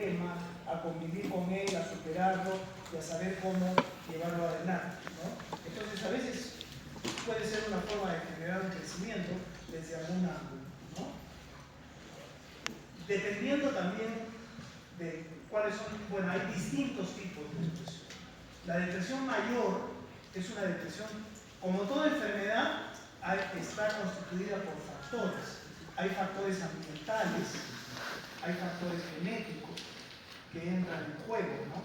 problema, a convivir con él, a superarlo y a saber cómo llevarlo adelante, ¿no? Entonces, a veces puede ser una forma de generar un crecimiento desde algún ángulo, ¿no? Dependiendo también de cuáles son, bueno, hay distintos tipos de depresión. La depresión mayor es una depresión, como toda enfermedad, está constituida por factores. Hay factores ambientales, hay factores genéticos que entran en juego, ¿no?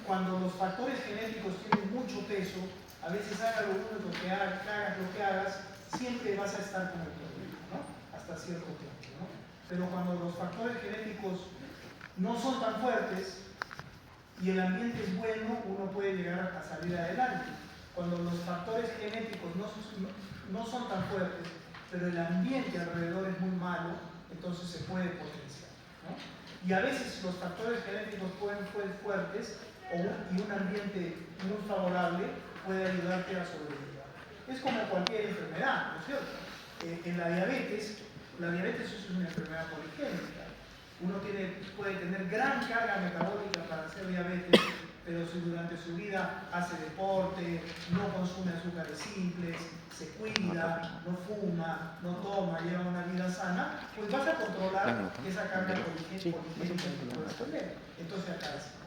Cuando los factores genéticos tienen mucho peso, a veces hagas lo que hagas, siempre vas a estar con el problema, ¿no? Hasta cierto punto, ¿no? Pero cuando los factores genéticos no son tan fuertes y el ambiente es bueno, uno puede llegar a salir adelante. Cuando los factores genéticos no son tan fuertes, pero el ambiente alrededor es muy malo, entonces se puede potenciar, ¿no? Y a veces los factores genéticos pueden ser fuertes y un ambiente muy favorable puede ayudarte a sobrevivir. Es como cualquier enfermedad, ¿no es cierto? En la diabetes es una enfermedad poligénica. Uno puede tener gran carga metabólica para hacer diabetes, pero si durante su vida hace deporte, no consume azúcares simples, se cuida, no fuma, no toma, lleva una vida sana, pues vas a controlar esa carga poligénica que puedes tener. Entonces acá es.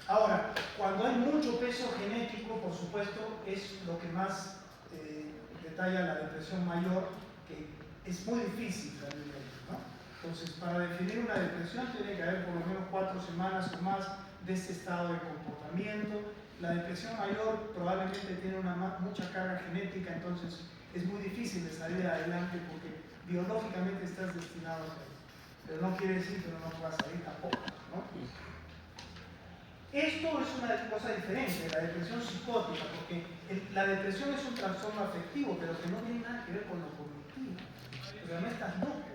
Ahora, cuando hay mucho peso genético, por supuesto, es lo que más detalla la depresión mayor, que es muy difícil salir de ello, ¿no? Entonces, para definir una depresión tiene que haber por lo menos 4 semanas o más de este estado de comportamiento. La depresión mayor probablemente tiene mucha carga genética, entonces es muy difícil de salir adelante porque biológicamente estás destinado a salir. Pero no quiere decir que no puedas salir tampoco, ¿no? Esto es una cosa diferente de la depresión psicótica, porque la depresión es un trastorno afectivo, pero que no tiene nada que ver con lo cognitivo. O sea, no estás loco.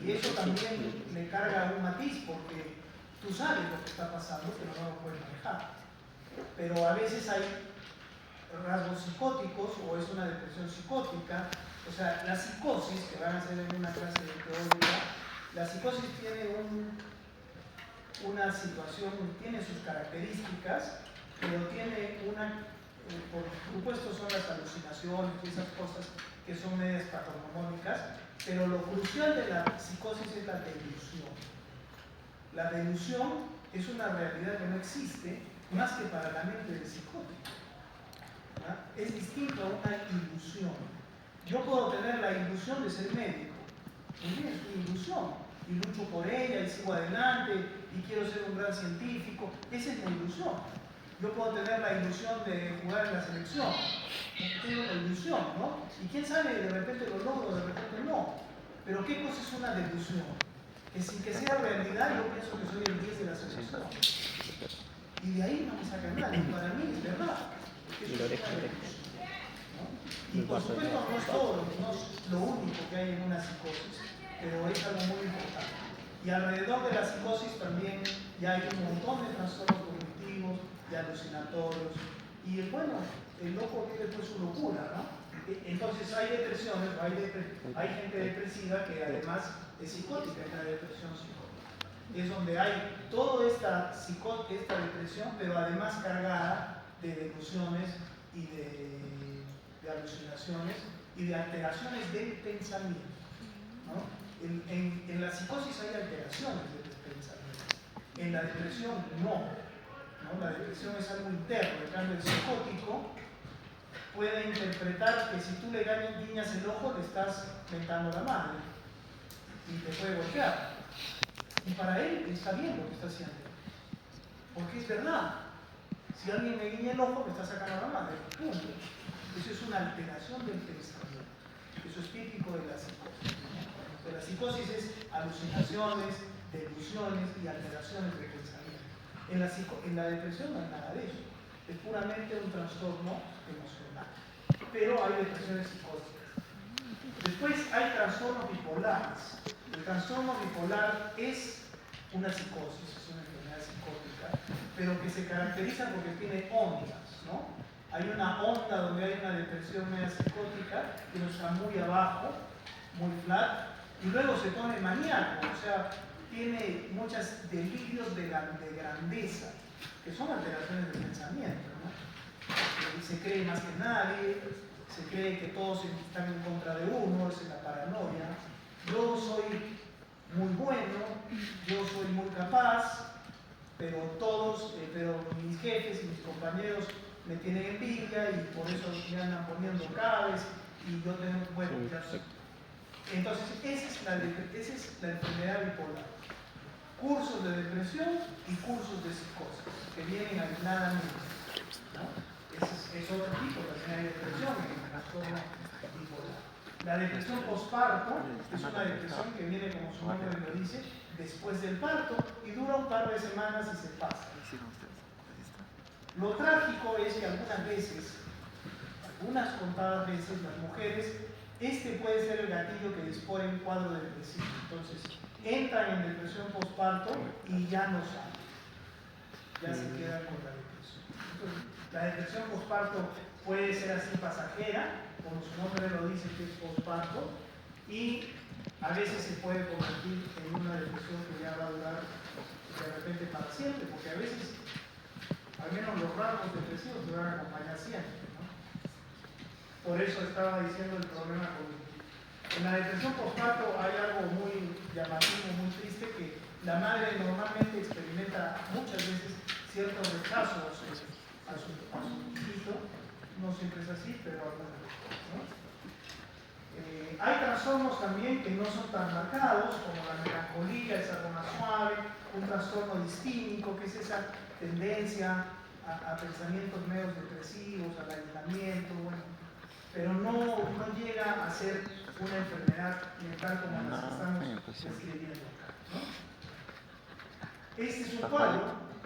Y eso también le carga un matiz, porque tú sabes lo que está pasando, pero no lo puedes manejar. Pero a veces hay rasgos psicóticos o es una depresión psicótica. O sea, la psicosis, que van a hacer en una clase de teoría, la psicosis tiene una situación, tiene sus características, pero tiene por supuesto son las alucinaciones y esas cosas que son medias patognomónicas, pero lo crucial de la psicosis es la delusión. La delusión es una realidad que no existe más que para la mente del psicótico. ¿Ah? Es distinto a una ilusión. Yo puedo tener la ilusión de ser médico, es mi ilusión, y lucho por ella y sigo adelante y quiero ser un gran científico. Esa es mi ilusión. Yo puedo tener la ilusión de jugar en la selección, tengo la ilusión, ¿no? Y quién sabe, de repente lo logro, de repente no. Pero ¿qué cosa es una delusión? Que sin que sea realidad yo pienso que soy el 10 de la selección. Y de ahí no me saca nada, y para mí es verdad. Eso es una delusión, ¿no? Y por supuesto no es todo, no es lo único que hay en una psicosis, pero es algo muy importante. Y alrededor de la psicosis también ya hay un montón de trastornos cognitivos, de alucinatorios, y el loco tiene pues su locura, ¿no? Entonces hay depresiones, hay gente depresiva que además es psicótica, es la depresión psicótica. Es donde hay toda esta depresión, pero además cargada de delusiones y de alucinaciones y de alteraciones del pensamiento, ¿no? En la psicosis hay alteraciones del pensamiento, en la depresión no. La depresión es algo interno, en cambio el psicótico puede interpretar que si tú le guiñas el ojo le estás mentando la madre y te puede golpear. Y para él está bien lo que está haciendo, porque es verdad. Si alguien me guiña el ojo me está sacando la madre, punto. Eso es una alteración del pensamiento. Eso es típico de la psicosis. La psicosis es alucinaciones, delusiones y alteraciones de pensamiento. En la depresión no hay nada de eso. Es puramente un trastorno emocional. Pero hay depresiones psicóticas. Después hay trastornos bipolares. El trastorno bipolar es una psicosis, es una enfermedad psicótica, pero que se caracteriza porque tiene ondas, ¿no? Hay una onda donde hay una depresión media psicótica que no está muy abajo, muy flat, Y luego se pone maníaco, o sea, tiene muchos delirios de grandeza, que son alteraciones de pensamiento, ¿no? Y se cree más que nadie, se cree que todos están en contra de uno, esa es la paranoia. Yo soy muy bueno, yo soy muy capaz, pero mis jefes y mis compañeros me tienen envidia y por eso me andan poniendo cabes y yo tengo, bueno, ya sé. Entonces, esa es la enfermedad bipolar. Cursos de depresión y cursos de psicosis, que vienen aisladamente, ¿no? Es otro tipo de depresión, en el trastorno bipolar. La depresión postparto es una depresión que viene, como su nombre lo dice, después del parto y dura un par de semanas y se pasa. Lo trágico es que algunas contadas veces, las mujeres, puede ser el gatillo que dispone un cuadro depresivo. Entonces, entran en depresión postparto y ya no salen. Ya se quedan con la depresión. Entonces, la depresión postparto puede ser así pasajera, como su nombre lo dice, que es postparto, y a veces se puede convertir en una depresión que ya va a durar de repente para siempre, porque a veces, al menos los rasgos depresivos te van a acompañar siempre, ¿no? Por eso estaba diciendo el problema cognitivo. En la depresión postparto hay algo muy llamativo, muy triste, que la madre normalmente experimenta muchas veces ciertos rechazos a su hijito. No siempre es así, pero algunas veces, ¿no? Hay trastornos también que no son tan marcados, como la melancolía, el sarcoma suave, un trastorno distímico, que es esa tendencia a pensamientos medios depresivos, al aislamiento, bueno, pero no llega a ser una enfermedad mental como las que estamos describiendo acá, ¿no? Este es un cuadro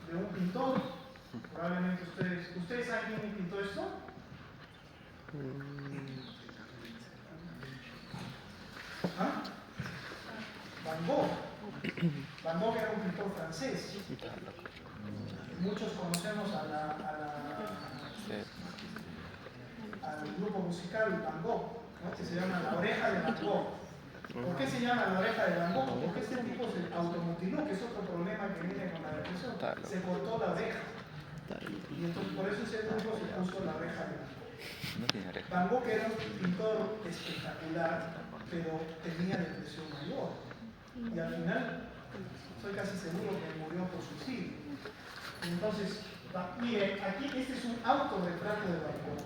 de un pintor, probablemente ¿ustedes saben quién pintó esto? ¿Ah? Van Gogh. Van Gogh era un pintor francés. Muchos conocemos al grupo musical Van Gogh, ¿no? Que se llama La Oreja de Van Gogh. ¿Por qué se llama La Oreja de Van Gogh? Porque este tipo se automutiló, que es otro problema que viene con la depresión. Se cortó la oreja. Y entonces por eso ese grupo se puso La Oreja de Van Gogh. Van Gogh era un pintor espectacular, pero tenía depresión mayor. Y al final, soy casi seguro que murió por suicidio. Entonces, miren, aquí este es un autorretrato de Van Gogh.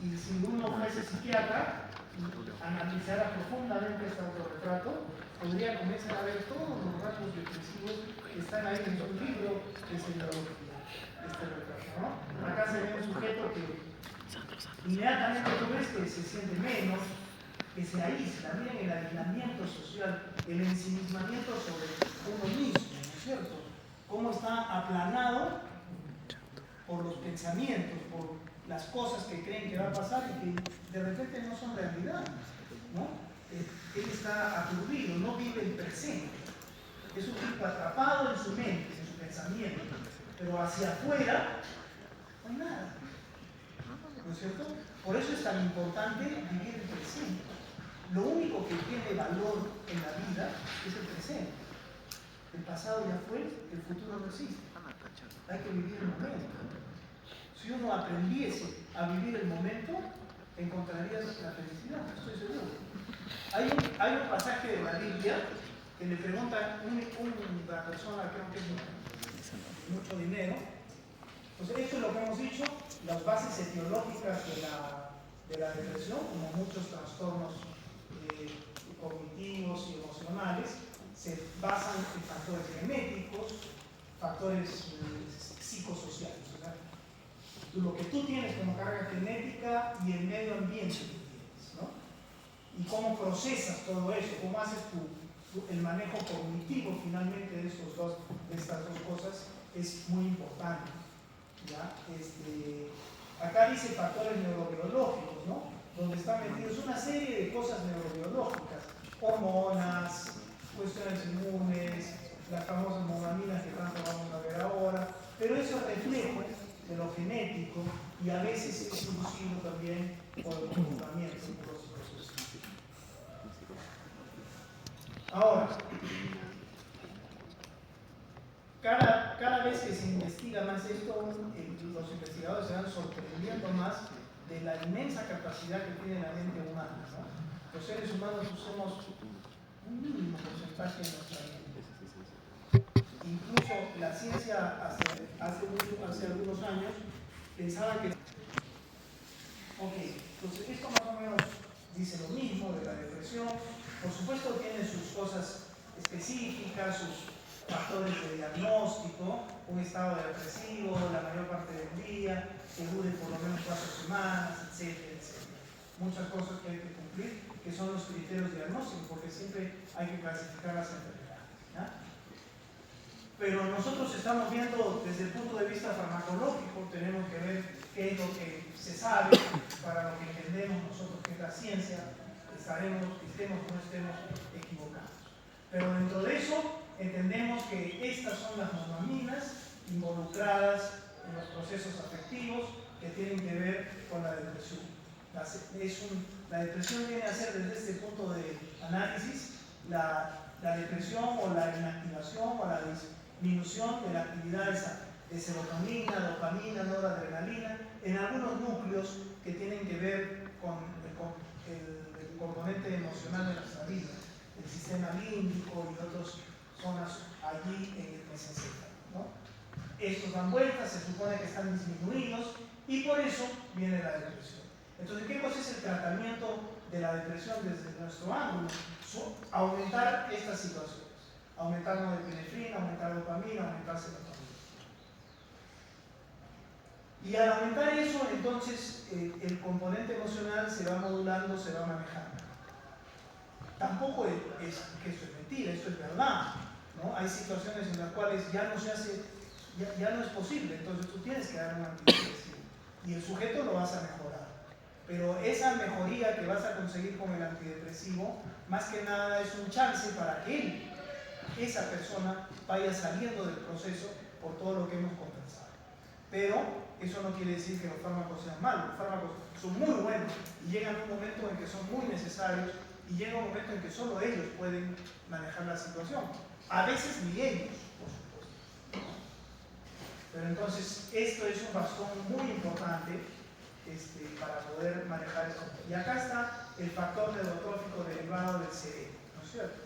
Y si uno fuese psiquiatra y analizara profundamente este autorretrato, podría comenzar a ver todos los rasgos depresivos que están ahí en su libro de semiología, este retrato, ¿no? Acá se ve un sujeto que inmediatamente tú ves que se siente menos, que se aísla. Miren el aislamiento social, el ensimismamiento sobre uno mismo, ¿no es cierto? Cómo está aplanado por los pensamientos, por las cosas que creen que va a pasar y que de repente no son realidad, ¿no? Él está aturdido, no vive el presente. Es un tipo atrapado en su mente, en su pensamiento, pero hacia afuera no hay nada, ¿no es cierto? Por eso es tan importante vivir el presente. Lo único que tiene valor en la vida es el presente. El pasado ya fue, el futuro no existe. Hay que vivir el momento. Si uno aprendiese a vivir el momento, encontrarías la felicidad, estoy seguro. Hay un pasaje de la Biblia que le pregunta una persona, creo que es mucho dinero. Entonces, esto es lo que hemos dicho, las bases etiológicas de la depresión, como muchos trastornos cognitivos y emocionales, se basan en factores genéticos, factores psicosociales. ¿Verdad? Lo que tú tienes como carga genética y el medio ambiente que tienes, ¿no? Y cómo procesas todo eso, cómo haces el manejo cognitivo finalmente de estas dos cosas es muy importante, ¿ya? Acá dice factores neurobiológicos, ¿no? Donde están metidos una serie de cosas neurobiológicas, hormonas, cuestiones inmunes, las famosas monoaminas que tanto vamos a ver ahora, pero eso es reflejo de lo genético y a veces es inducido también por el comportamiento psicológico. Ahora, cada vez que se investiga más esto, los investigadores se van sorprendiendo más de la inmensa capacidad que tiene la mente humana, ¿no? Los seres humanos somos un mínimo porcentaje de nuestra mente. Incluso la ciencia hace algunos años pensaba que... Ok, entonces esto más o menos dice lo mismo de la depresión. Por supuesto tiene sus cosas específicas, sus factores de diagnóstico, un estado depresivo la mayor parte del día, que dure por lo menos 4 semanas, etcétera, etcétera. Muchas cosas que hay que cumplir, que son los criterios diagnósticos, porque siempre hay que clasificar las enfermedades, ¿ya? Pero nosotros estamos viendo desde el punto de vista farmacológico, tenemos que ver qué es lo que se sabe para lo que entendemos nosotros que es la ciencia, estemos o no estemos equivocados. Pero dentro de eso entendemos que estas son las dopaminas involucradas en los procesos afectivos que tienen que ver con la depresión. La depresión viene a ser desde este punto de análisis la depresión o la inactivación o la disminución de la actividad de serotonina, dopamina, noradrenalina en algunos núcleos que tienen que ver con el componente emocional de nuestra vida, el sistema límbico y otras zonas allí en el mesencéfalo, ¿no? Estos dan vueltas, se supone que están disminuidos y por eso viene la depresión. Entonces, ¿qué cosa es el tratamiento de la depresión desde nuestro ángulo? Aumentar estas situaciones. Aumentar norepinefrina, aumentar dopamina, aumentar serotonina. Y al aumentar eso, entonces el componente emocional se va modulando, se va manejando. Tampoco es que esto es mentira, esto es verdad, ¿no? Hay situaciones en las cuales ya no es posible, entonces tú tienes que dar un antidepresivo y el sujeto lo vas a mejorar. Pero esa mejoría que vas a conseguir con el antidepresivo, más que nada es un chance para que esa persona vaya saliendo del proceso por todo lo que hemos conversado. Pero eso no quiere decir que los fármacos sean malos. Los fármacos son muy buenos y llegan un momento en que son muy necesarios y llega un momento en que solo ellos pueden manejar la situación. A veces ni ellos, por supuesto. Pero entonces esto es un bastón muy importante para poder manejar esto. Y acá está el factor neurotrófico derivado del cerebro, ¿no es cierto?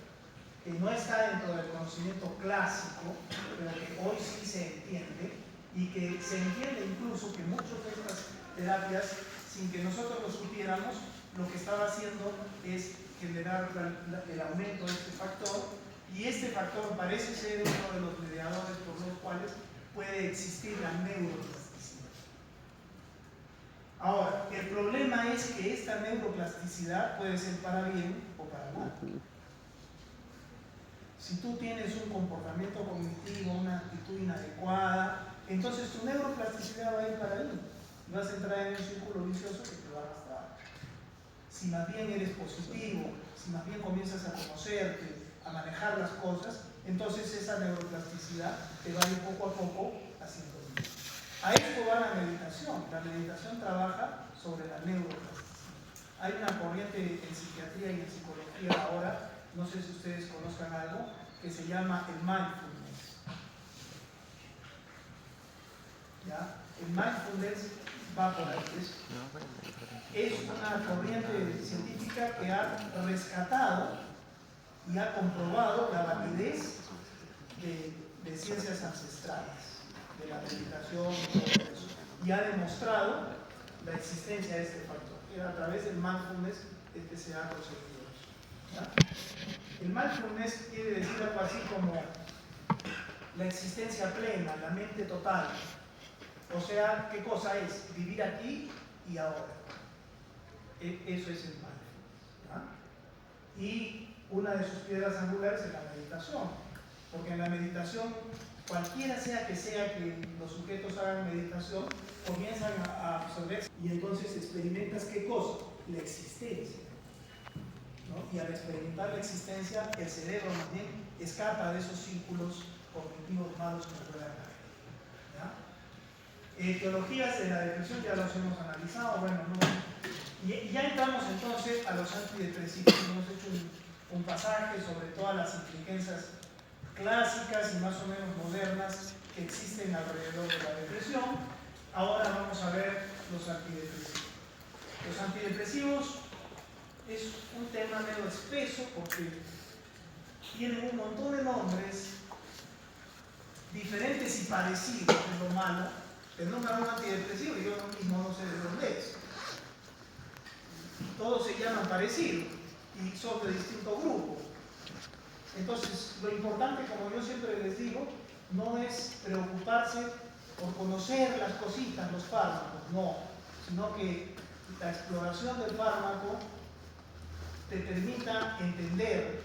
Que no está dentro del conocimiento clásico, pero que hoy sí se entiende, y que se entiende incluso que muchas de estas terapias, sin que nosotros lo supiéramos, lo que estaba haciendo es generar el aumento de este factor, y este factor parece ser uno de los mediadores por los cuales puede existir la neuroplasticidad. Ahora, el problema es que esta neuroplasticidad puede ser para bien o para mal. Si tú tienes un comportamiento cognitivo, una actitud inadecuada, entonces tu neuroplasticidad va a ir para ahí. Y vas a entrar en un círculo vicioso que te va a arrastrar. Si más bien eres positivo, si más bien comienzas a conocerte, a manejar las cosas, entonces esa neuroplasticidad te va a ir poco a poco haciendo bien. A esto va la meditación. La meditación trabaja sobre la neuroplasticidad. Hay una corriente en psiquiatría y en psicología ahora, no sé si ustedes conozcan algo, que se llama el mindfulness. ¿Ya? El mindfulness va por ahí. Es una corriente científica que ha rescatado y ha comprobado la validez de ciencias ancestrales, de la meditación y todo eso. Y ha demostrado la existencia de este factor. Y a través del mindfulness es que se ha conseguido eso. ¿Ya? El mindfulness quiere decir algo así como la existencia plena, la mente total. O sea, ¿qué cosa es? Vivir aquí y ahora. Eso es el mindfulness. ¿Ya? Y una de sus piedras angulares es la meditación. Porque en la meditación, cualquiera sea que los sujetos hagan meditación, comienzan a absorber y entonces experimentas ¿qué cosa? La existencia. ¿No? Y al experimentar la existencia, el cerebro más bien escapa de esos círculos cognitivos malos que puedan haber. Etiologías de la depresión ya los hemos analizado, bueno, no. Y ya entramos entonces a los antidepresivos. Hemos hecho un pasaje sobre todas las inteligencias clásicas y más o menos modernas que existen alrededor de la depresión. Ahora vamos a ver los antidepresivos. Los antidepresivos es un tema medio espeso porque tienen un montón de nombres diferentes y parecidos, es lo malo. El nombre de un antidepresivo y yo mismo no sé de dónde es. Todos se llaman parecidos y son de distinto grupo. Entonces, lo importante, como yo siempre les digo, no es preocuparse por conocer las cositas, los fármacos, no, sino que la exploración del fármaco te permita entender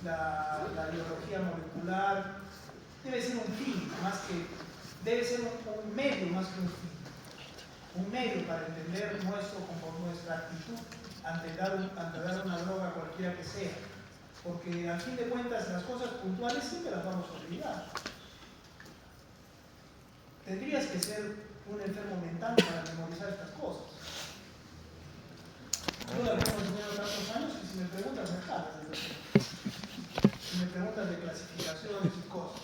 la biología molecular. Debe ser un fin, debe ser un medio más que un fin. Un medio para entender nuestra actitud ante dar una droga cualquiera que sea. Porque al fin de cuentas las cosas puntuales siempre las vamos a olvidar. Tendrías que ser un enfermo mental para memorizar estas cosas. Yo las vengo enseñando tantos años que si me preguntas me jalas. Si me preguntas de clasificaciones y cosas.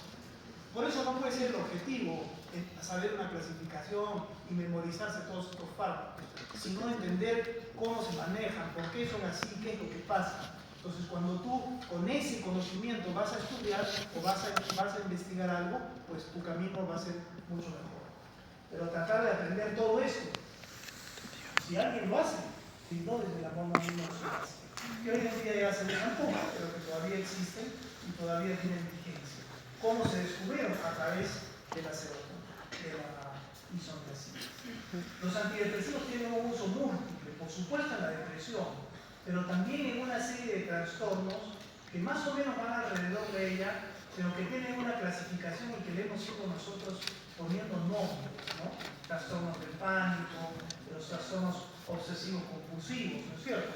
Por eso no puede ser el objetivo saber una clasificación y memorizarse todos estos fármacos, sino entender cómo se manejan, por qué son así, qué es lo que pasa. Entonces, cuando tú con ese conocimiento vas a estudiar o vas a investigar algo, pues tu camino va a ser mucho mejor. Pero tratar de aprender todo esto, si alguien lo hace, sin no desde la mano no se hace. Que hoy en día ya se dejan poco, pero que todavía existen y todavía tienen vigencia. ¿Cómo se descubrieron? A través de la serotonina, de la isoniazida. Los antidepresivos tienen un uso múltiple, por supuesto en la depresión, pero también en una serie de trastornos que más o menos van alrededor de ella, pero que tienen una clasificación y que le hemos ido nosotros poniendo nombres, ¿no? Trastornos del pánico, los trastornos obsesivos-compulsivos, ¿no es cierto?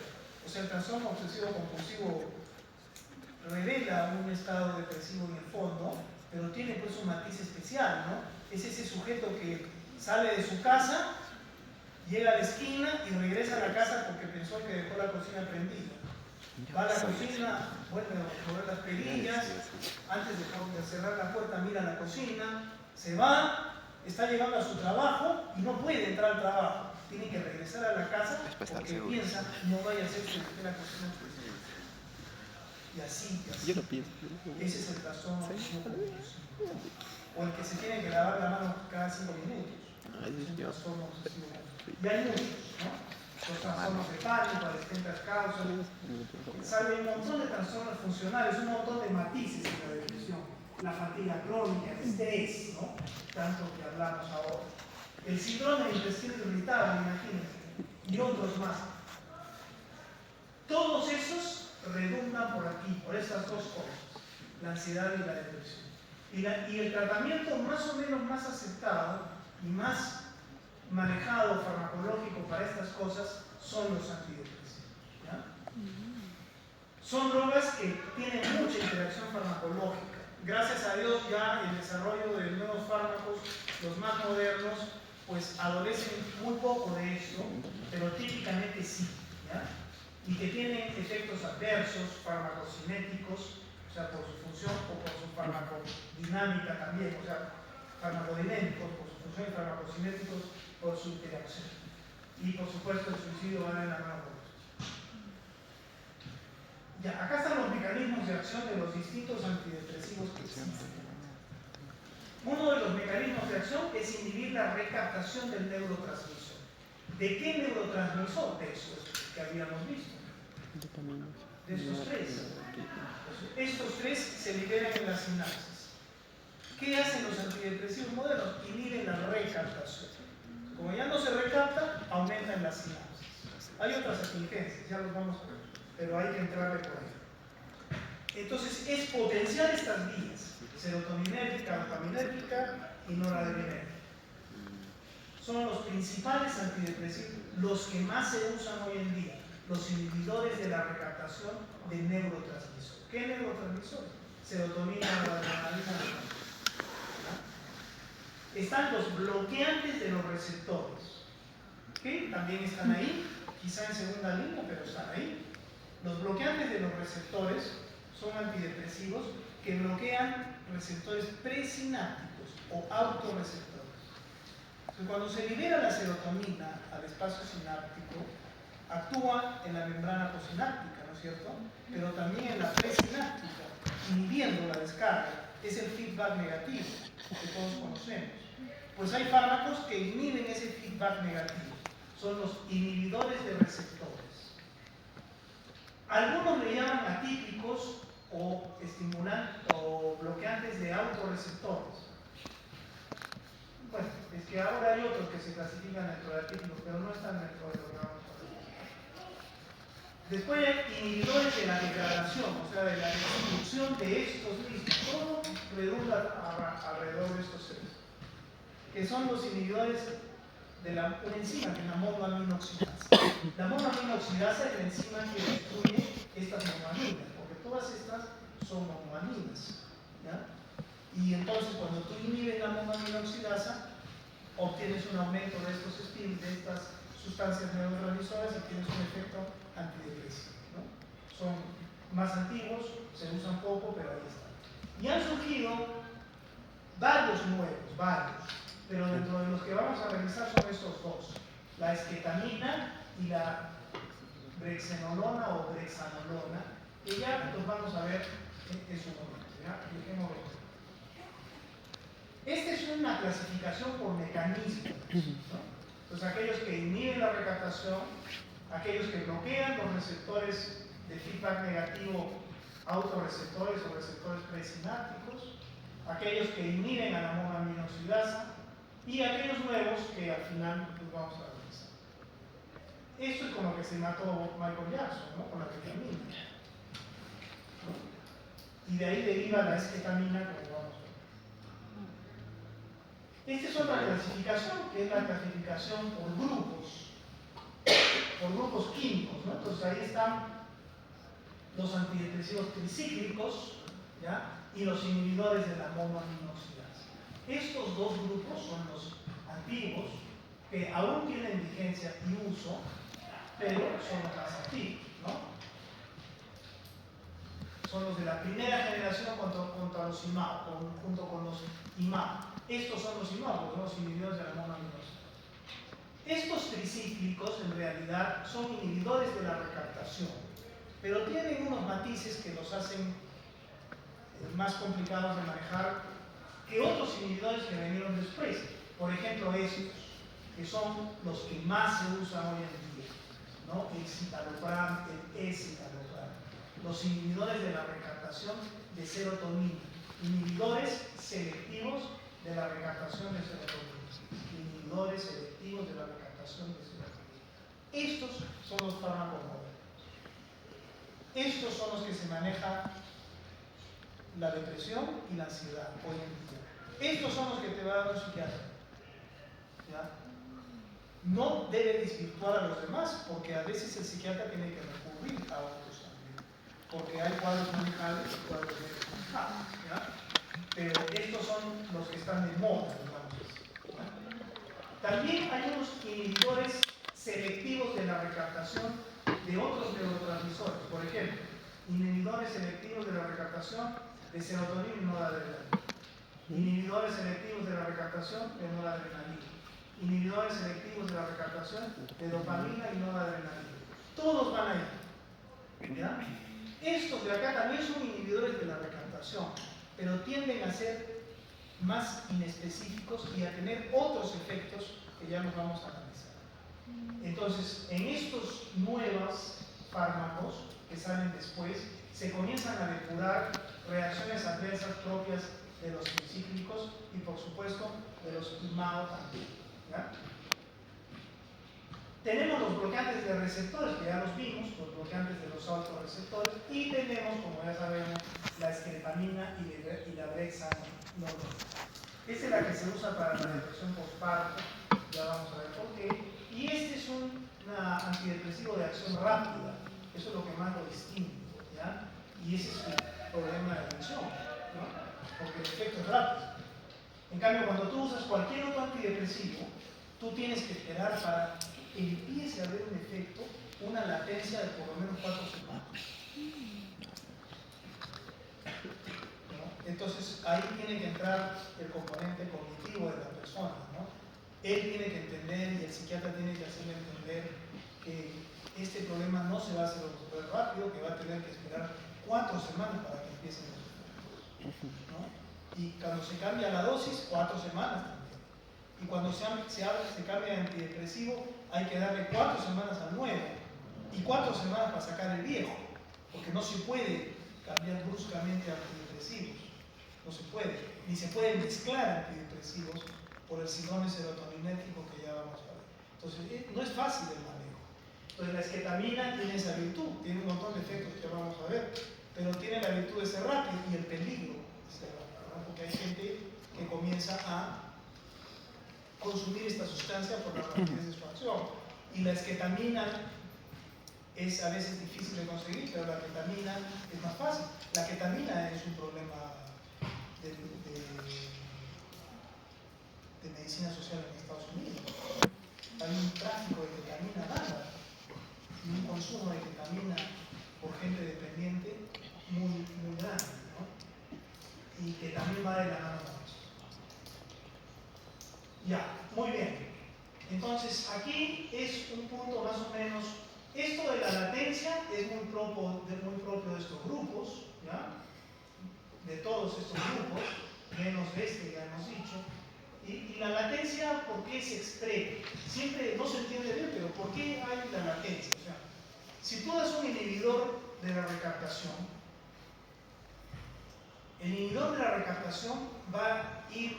O sea, el trastorno obsesivo-compulsivo revela un estado depresivo en el fondo, pero tiene pues un matiz especial, ¿no? Es ese sujeto que sale de su casa, llega a la esquina y regresa a la casa porque pensó que dejó la cocina prendida. Va a la cocina, vuelve a mover las perillas, antes de cerrar la puerta mira la cocina, se va, está llegando a su trabajo y no puede entrar al trabajo. Tiene que regresar a la casa porque piensa, no vaya a ser que esté la cocina prendida. Y así. Yo lo pienso. Ese es el trastorno compulsivo. O el que se tiene que lavar la mano cada 5 minutos. Es un trastorno obsesivo. Y hay muchos, ¿no? Los trastornos de pánico, a distintas causas. Sabe un montón de trastornos funcionales, un montón de matices en la depresión. La fatiga crónica, el estrés, ¿no? Tanto que hablamos ahora. El síndrome de intestino irritable, imagínense. Y otros más. Todos esos redundan por aquí, por estas dos cosas, la ansiedad y la depresión. Y el tratamiento más o menos más aceptado y más manejado farmacológico para estas cosas son los antidepresivos. ¿Ya? Son drogas que tienen mucha interacción farmacológica. Gracias a Dios ya el desarrollo de nuevos fármacos, los más modernos, pues adolecen muy poco de esto, pero típicamente sí. ¿Ya? Y que tienen efectos adversos, farmacocinéticos, o sea, por su función o por su farmacodinámica también, o sea, farmacodinémicos por su función y farmacocinéticos por su interacción. Y por supuesto el suicidio va de la mano con esto. Ya, acá están los mecanismos de acción de los distintos antidepresivos que existen. Uno de los mecanismos de acción es inhibir la recaptación del neurotransmisor. ¿De qué neurotransmisor? De esos que habíamos visto. De estos tres. Estos tres se liberan en las sinapsis. ¿Qué hacen los antidepresivos modernos? Inhiben la recaptación. Como ya no se recapta, aumentan las sinapsis. Hay otras atingencias, ya los vamos a ver, pero hay que entrarle por ahí. Entonces, es potenciar estas vías, serotoninérgica, dopaminérgica y noradrenérgica. Son los principales antidepresivos, los que más se usan hoy en día, los inhibidores de la recaptación de neurotransmisores. ¿Qué neurotransmisores? Serotonina, noradrenalina. Están los bloqueantes de los receptores, que también están ahí, quizá en segunda línea, pero están ahí. Los bloqueantes de los receptores son antidepresivos que bloquean receptores presinápticos o autorreceptores. Entonces, cuando se libera la serotonina al espacio sináptico, actúa en la membrana posináptica, ¿no es cierto? Pero también en la presináptica, inhibiendo la descarga. Es el feedback negativo que todos conocemos. Pues hay fármacos que inhiben ese feedback negativo. Son los inhibidores de receptores. Algunos le llaman atípicos o estimulantes o bloqueantes de autorreceptores. Bueno, es que ahora hay otros que se clasifican dentro de atípicos, pero no están dentro de lo que vamos a ver. Después hay inhibidores de la degradación, o sea, de la destrucción de estos mismos. Todo redunda alrededor de estos seres, que son los inhibidores de una enzima que es la monoaminoxidasa. La monoaminoxidasa es la enzima que destruye estas monoaminas, porque todas estas son monoaminas, ¿ya? Y entonces cuando tú inhibes la monoaminoxidasa, obtienes un aumento de estos estilos, de estas sustancias neurotransmisoras y tienes un efecto antidepresivo, ¿no? Son más antiguos, se usan poco, pero ahí están. Y han surgido varios nuevos, pero dentro de los que vamos a revisar son estos dos, la esketamina y la brexanolona o brexanolona, que ya los vamos a ver en su momento, ¿ya? Dejémoslo. Esta es una clasificación por mecanismos, ¿no? Entonces, aquellos que inhiben la recaptación, aquellos que bloquean los receptores de feedback negativo, autorreceptores o receptores presinápticos, aquellos que inhiben a la monoaminoxidasa y aquellos nuevos que al final pues, vamos a revisar. Esto es con lo que se mató Michael Jackson, ¿no? Con la ketamina, ¿no? Y de ahí deriva la esketamina, como vamos a ver. Esta es otra clasificación, que es la clasificación por grupos químicos, ¿no? Entonces ahí están los antidepresivos tricíclicos, ¿ya? Y los inhibidores de la monoaminoxidasa. Estos dos grupos son los antiguos, que aún tienen vigencia y uso, pero son los más activos, ¿no? Son los de la primera generación contra los IMAO, junto con los IMAO. Estos son los IMAO, los inhibidores de la monoaminoxidasa. Estos tricíclicos en realidad son inhibidores de la recaptación, pero tienen unos matices que los hacen más complicados de manejar que otros inhibidores que vinieron después. Por ejemplo, estos, que son los que más se usan hoy en día, ¿no? El citalopram, el escitalopram. Los inhibidores de la recaptación de serotonina. Inhibidores selectivos de la recaptación de serotonina. Inhibidores selectivos de la recaptación de serotonina. Estos son los fármacos modernos. Estos son los que se maneja la depresión y la ansiedad hoy en día. Estos son los que te va a dar un psiquiatra, ¿ya? No debe desvirtuar a los demás, porque a veces el psiquiatra tiene que recurrir a otros también, porque hay cuadros manejables y cuadros manejables, ¿ya? Pero estos son los que están de moda, digamos así, ¿ya? También hay unos inhibidores selectivos de la recaptación de otros neurotransmisores. Por ejemplo, inhibidores selectivos de la recaptación de serotonina y noradrenalina. Inhibidores selectivos de la recaptación de noradrenalina. Inhibidores selectivos de la recaptación de dopamina y noradrenalina. Todos van ahí, ¿ya? Estos de acá también son inhibidores de la recaptación, pero tienden a ser más inespecíficos y a tener otros efectos que ya nos vamos a analizar. Entonces, en estos nuevos fármacos que salen después, se comienzan a depurar reacciones adversas propias de los tricíclicos y, por supuesto, de los IMAO también, ¿ya? Tenemos los bloqueantes de receptores, que ya los vimos, los bloqueantes de los autorreceptores, y tenemos, como ya sabemos, la esketamina y la brexanolona. Esta es la que se usa para la depresión postparto, ya vamos a ver por qué. Y este es un antidepresivo de acción rápida, eso es lo que más lo distingue, ¿ya? Y ese es el problema de adicción, ¿no? Porque el efecto es rápido. En cambio, cuando tú usas cualquier otro antidepresivo, tú tienes que esperar para que empiece a haber un efecto una latencia de por lo menos 4 semanas. ¿No? Entonces ahí tiene que entrar el componente cognitivo de la persona, ¿no? Él tiene que entender y el psiquiatra tiene que hacerle entender que este problema no se va a hacer resolver rápido, que va a tener que esperar 4 semanas para que empiecen los efectos, ¿no? Y cuando se cambia la dosis, 4 semanas también. Y cuando se cambia de antidepresivo, hay que darle 4 semanas al nuevo y 4 semanas para sacar el viejo, porque no se puede cambiar bruscamente antidepresivos, no se puede, ni se pueden mezclar antidepresivos por el síndrome serotoninérgico que ya vamos a ver. Entonces, no es fácil el manejo. Entonces, la esketamina tiene esa virtud, tiene un montón de efectos que vamos a ver, pero tiene la virtud de ser rápido y el peligro de ser rápido, ¿no? Porque hay gente que comienza a consumir esta sustancia por la rapidez de su acción. Y la esketamina es a veces difícil de conseguir, pero la ketamina es más fácil. La ketamina es un problema de medicina social en Estados Unidos. Hay un tráfico de ketamina nada y un consumo de ketamina por gente dependiente muy grande, ¿no? Y que también va de la mano con eso. Ya, muy bien. Entonces, aquí es un punto más o menos. Esto de la latencia es muy propio de estos grupos, ¿ya? De todos estos grupos, menos de este que ya hemos dicho. Y la latencia, ¿por qué se expresa? Siempre no se entiende bien, pero ¿por qué hay la latencia? O sea, si tú das un inhibidor de la recaptación, el inhibidor de la recaptación va a ir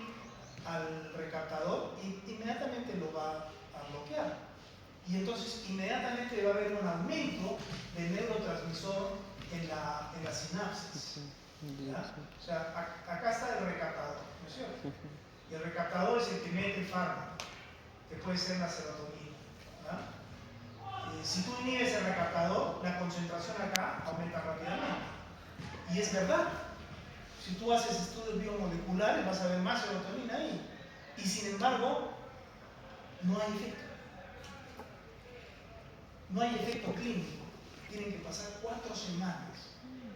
al recaptador y inmediatamente lo va a bloquear. Y entonces inmediatamente va a haber un aumento del neurotransmisor en la sinapsis. ¿Ya? O sea, acá está el recaptador, ¿no es cierto? Y el recaptador es el que mete el fármaco, que puede ser la serotonina. Si tú inhibes el recaptador, la concentración acá aumenta rápidamente. Y es verdad. Si tú haces estudios biomoleculares, vas a ver más serotonina ahí. Y sin embargo, no hay efecto. No hay efecto clínico. Tienen que pasar 4 semanas.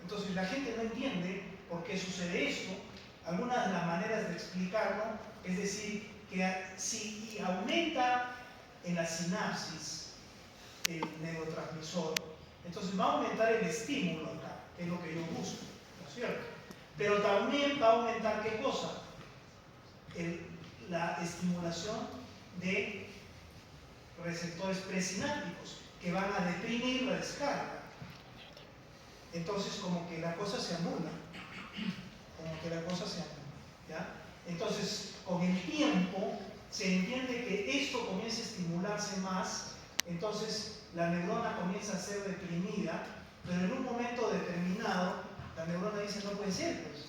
Entonces la gente no entiende por qué sucede esto. Algunas de las maneras de explicarlo es decir, que si aumenta en la sinapsis el neurotransmisor, entonces va a aumentar el estímulo acá, que es lo que yo busco, ¿no es cierto? Pero también va a aumentar ¿qué cosa? La estimulación de receptores presinápticos que van a deprimir la descarga. Entonces como que la cosa se anula. ¿Ya? Entonces con el tiempo se entiende que esto comienza a estimularse más, entonces la neurona comienza a ser deprimida, pero en un momento determinado la neurona dice no puede ser, pues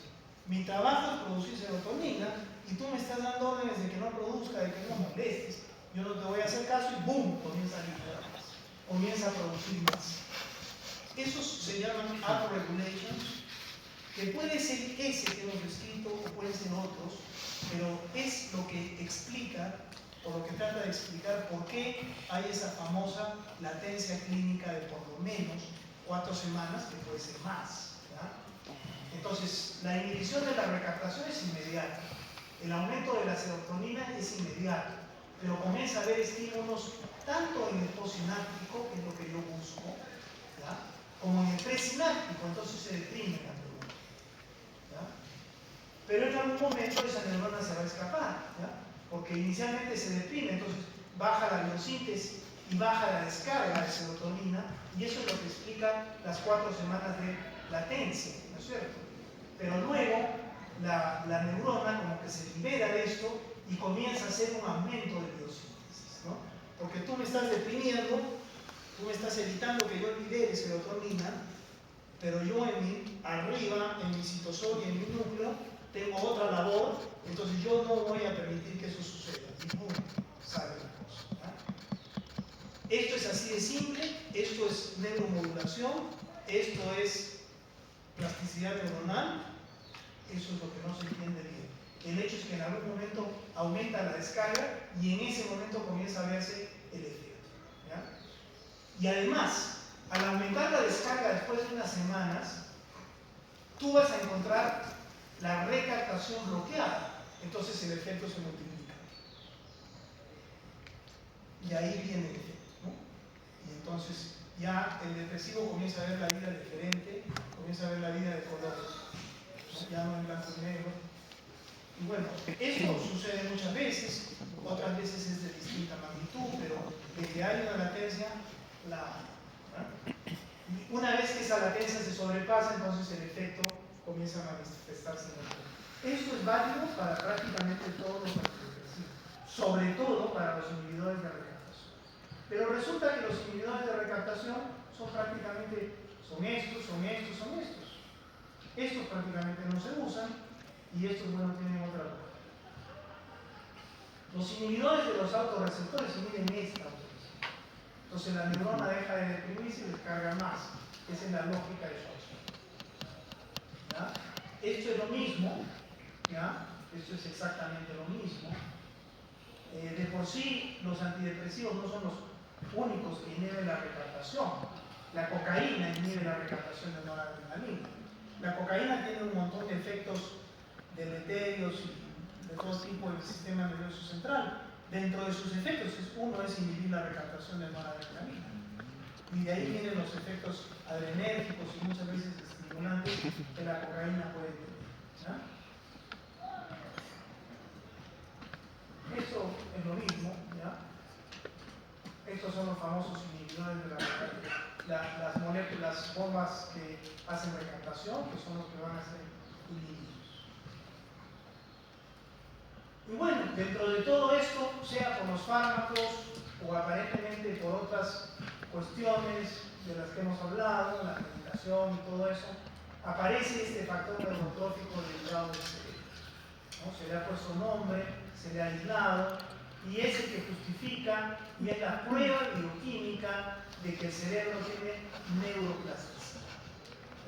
mi trabajo es producir serotonina y tú me estás dando órdenes de que no produzca, de que no molestes, yo no te voy a hacer caso y ¡boom! Comienza a liberar más, comienza a producir más. Esos se llaman upregulations, que puede ser ese que hemos escrito o pueden ser otros, pero es lo que explica o lo que trata de explicar por qué hay esa famosa latencia clínica de por lo menos 4 semanas, que puede ser más. ¿Ya? Entonces, la inhibición de la recaptación es inmediata, el aumento de la serotonina es inmediato, pero comienza a haber estímulos tanto en el postsináptico, que es lo que yo busco, ¿ya? Como en el presináptico, entonces se deprime la neurona. ¿Ya? Pero en algún momento esa neurona se va a escapar, ¿ya? Porque inicialmente se deprime, entonces baja la biosíntesis y baja la descarga de serotonina, y eso es lo que explica las 4 semanas de latencia, ¿no es cierto? Pero luego la neurona como que se libera de esto y comienza a hacer un aumento de biosíntesis, ¿no? Porque tú me estás deprimiendo, tú me estás evitando que yo libere serotonina, pero yo arriba, en mi citosol y en mi núcleo, tengo otra labor, entonces yo no voy a permitir que eso suceda. Y ¡pum! Sale la cosa. ¿Ya? Esto es así de simple, esto es neuromodulación, esto es plasticidad neuronal, eso es lo que no se entiende bien. El hecho es que en algún momento aumenta la descarga y en ese momento comienza a verse el efecto. ¿Ya? Y además, al aumentar la descarga después de unas semanas, tú vas a encontrar la recaptación bloqueada. Entonces el efecto se multiplica. Y ahí viene el efecto, ¿no? Y entonces ya el depresivo comienza a ver la vida diferente, comienza a ver la vida de colores, ¿no? Ya no en blanco y negro. Y bueno, esto sucede muchas veces, otras veces es de distinta magnitud, pero de que hay una latencia, una vez que esa latencia se sobrepasa, entonces el efecto comienza a manifestarse en el cuerpo. Esto es válido para prácticamente todos los antidepresivos, sobre todo para los inhibidores de recaptación. Pero resulta que los inhibidores de recaptación son prácticamente, son estos. Estos prácticamente no se usan y estos, bueno, tienen otra cosa. Los inhibidores de los autorreceptores inhiben esta autorrecepción. Entonces la neurona deja de deprimirse y descarga más. Esa es la lógica de su acción. ¿Ya? Esto es lo mismo, ¿ya? Esto es exactamente lo mismo. De por sí, los antidepresivos no son los únicos que inhiben la recaptación. La cocaína inhibe la recaptación de noradrenalina. La cocaína tiene un montón de efectos deleterios y de todo tipo en el sistema nervioso central. Dentro de sus efectos, uno es inhibir la recaptación de noradrenalina. Y de ahí vienen los efectos adrenérgicos y muchas veces estimulantes que la cocaína puede tener. ¿Ya? Esto es lo mismo, ¿ya? Estos son los famosos inhibidores de las moléculas, bombas que hacen recaptación, que son los que van a ser inhibidos. Y bueno, dentro de todo esto, sea por los fármacos o aparentemente por otras cuestiones de las que hemos hablado, la medicación y todo eso, aparece este factor neurotrófico derivado del cerebro, ¿no? Se le ha puesto nombre, se le ha aislado, y es el que justifica y es la prueba bioquímica de que el cerebro tiene neuroplasticidad.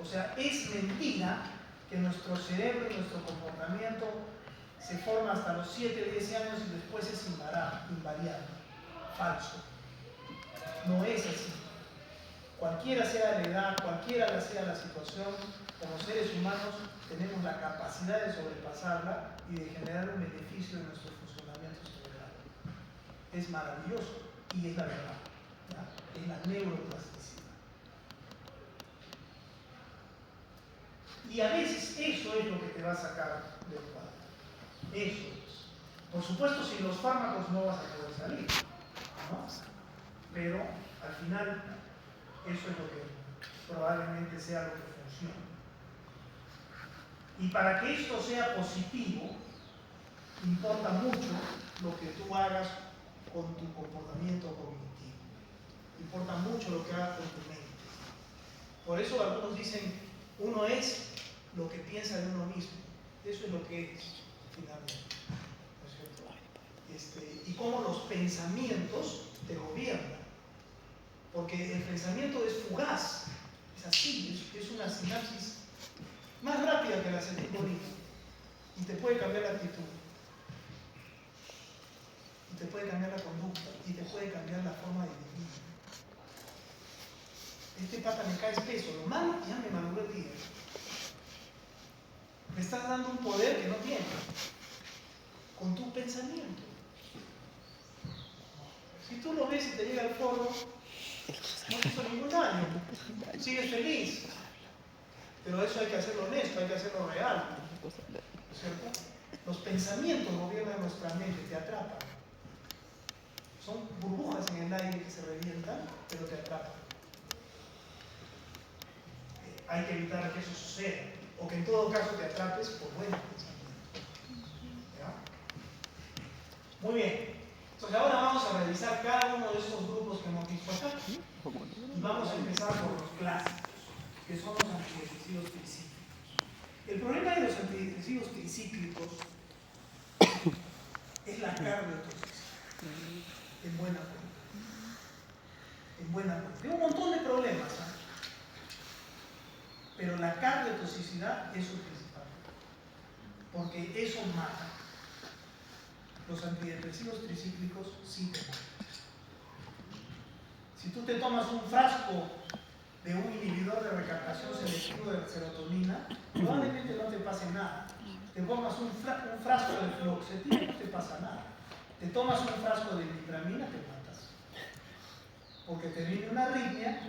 O sea, es mentira que nuestro cerebro y nuestro comportamiento se forma hasta los 7 o 10 años y después es invariable. Falso. No es así. Cualquiera sea la edad, cualquiera sea la situación, como seres humanos tenemos la capacidad de sobrepasarla y de generar un beneficio en nuestro funcionamiento cerebral. Es maravilloso y es la verdad, ¿ya? Es la neuroplasticidad. Y a veces eso es lo que te va a sacar del cuadro. Eso es. Por supuesto, sin los fármacos no vas a poder salir, ¿no? Pero al final eso es lo que probablemente sea lo que funcione. Y para que esto sea positivo, importa mucho lo que tú hagas con tu comportamiento cognitivo. Importa mucho lo que hagas con tu mente. Por eso algunos dicen, uno es lo que piensa de uno mismo. Eso es lo que es, finalmente. ¿No es cierto? Y cómo los pensamientos te gobiernan. Porque el pensamiento es fugaz. Es así, es una sinapsis más rápida que la acetilcolina. Y te puede cambiar la actitud. Y te puede cambiar la conducta. Y te puede cambiar la forma de vivir. Este pata me cae espeso. Lo malo ya me maduró el día. Me estás dando un poder que no tienes. Con tu pensamiento. Si tú lo ves y te llega al foro, no te hizo ningún daño. Sigues feliz. Pero eso hay que hacerlo honesto, hay que hacerlo real. ¿Cierto? Los pensamientos gobiernan nuestra mente, te atrapan. Son burbujas en el aire que se revientan, pero te atrapan. Hay que evitar que eso suceda. O que en todo caso te atrapes por buenos pensamientos. ¿Ya? Muy bien. Entonces ahora vamos a revisar cada uno de estos grupos que hemos visto acá. Y vamos a empezar por los clásicos, que son los antidepresivos tricíclicos. El problema de los antidepresivos tricíclicos es la cardiotoxicidad, en buena cuenta. En buena cuenta. Tiene un montón de problemas, ¿eh? Pero la cardiotoxicidad es su principal, porque eso mata. Los antidepresivos tricíclicos sí te matan. Si tú te tomas un frasco de un inhibidor de recaptación selectivo de serotonina, probablemente no te pase nada. Te tomas un frasco de fluoxetina, no te pasa nada. Te tomas un frasco de nitramina, te matas. Porque te viene una arritmia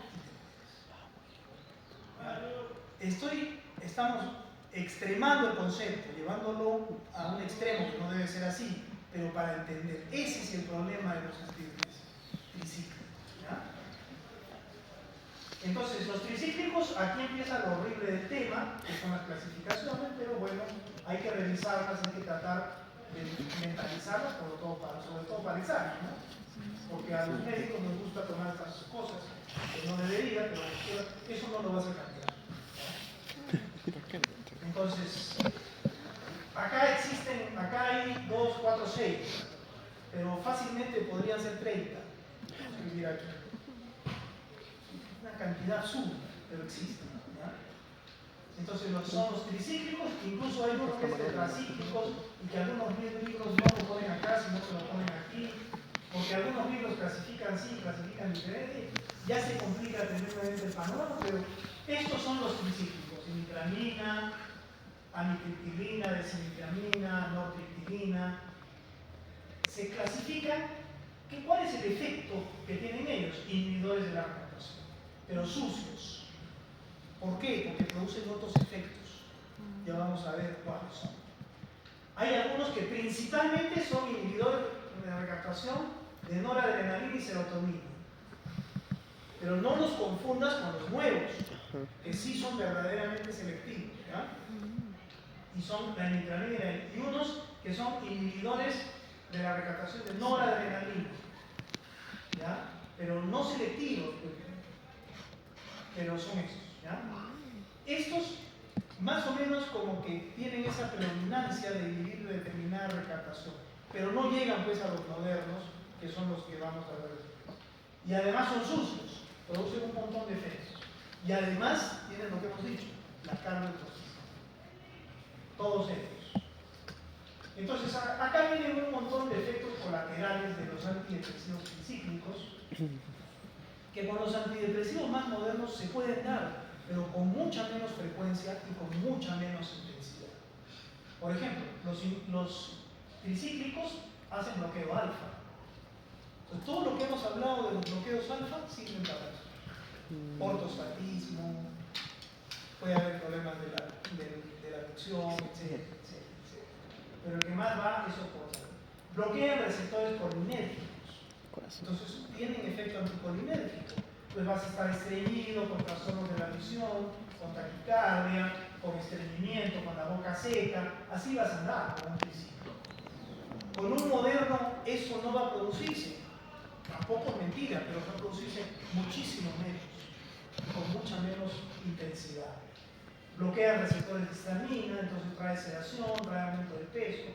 y te mueres. Estamos extremando el concepto, llevándolo a un extremo que no debe ser así, pero para entender, ese es el problema de los tricíclicos. Entonces, los tricíclicos, aquí empieza lo horrible del tema, que son las clasificaciones, pero bueno, hay que revisarlas, hay que tratar de mentalizarlas, sobre todo para el examen, ¿no? Porque a los médicos nos gusta tomar estas cosas, que no debería, pero eso no lo vas a cambiar. Entonces, acá hay 2, 4, 6, pero fácilmente podrían ser 30. Vamos a escribir aquí. Una cantidad absurda, pero existe. ¿Ya? Entonces son los tricíclicos, incluso hay unos que es tetracíclicos y que algunos libros no lo ponen acá, sino que lo ponen aquí, porque algunos libros clasifican así, clasifican diferente, ya se complica tremendamente el panorama, pero estos son los tricíclicos: imipramina, amitriptilina, desimipramina, nortriptilina. Se clasifican, ¿cuál es el efecto que tienen ellos? Inhibidores de la recaptación, pero sucios. ¿Por qué? Porque producen otros efectos. Ya vamos a ver cuáles son. Hay algunos que principalmente son inhibidores de la recaptación de noradrenalina y serotonina. Pero no los confundas con los nuevos, que sí son verdaderamente selectivos. ¿Ya? Y son la nitramina y unos que son inhibidores de la recaptación de noradrenalina. ¿Ya? Pero no selectivos, pero son estos. ¿Ya? Estos más o menos como que tienen esa predominancia de inhibir determinada recaptación, pero no llegan pues a los modernos, que son los que vamos a ver. Y además son sucios, producen un montón de efectos. Y además tienen lo que hemos dicho, la carga toxicidad. Todos ellos. Entonces acá vienen un montón de efectos colaterales de los antidepresivos tricíclicos, que con los antidepresivos más modernos se pueden dar, pero con mucha menos frecuencia y con mucha menos intensidad. Por ejemplo, los tricíclicos hacen bloqueo alfa. Entonces, todo lo que hemos hablado de los bloqueos alfa sirven para eso. Ortostatismo, puede haber problemas de la adicción, etc. Pero el que más va es oportuno. Bloquean receptores colinérgicos. Entonces tienen efecto anticolinérgico. Pues vas a estar estreñido, con trastornos de la visión, con taquicardia, con estreñimiento, con la boca seca. Así vas a andar con un tricíclico. Con un moderno eso no va a producirse. Tampoco es mentira, pero va a producirse muchísimo menos, con mucha menos intensidad. Bloquea receptores de histamina, entonces trae sedación, trae aumento de peso.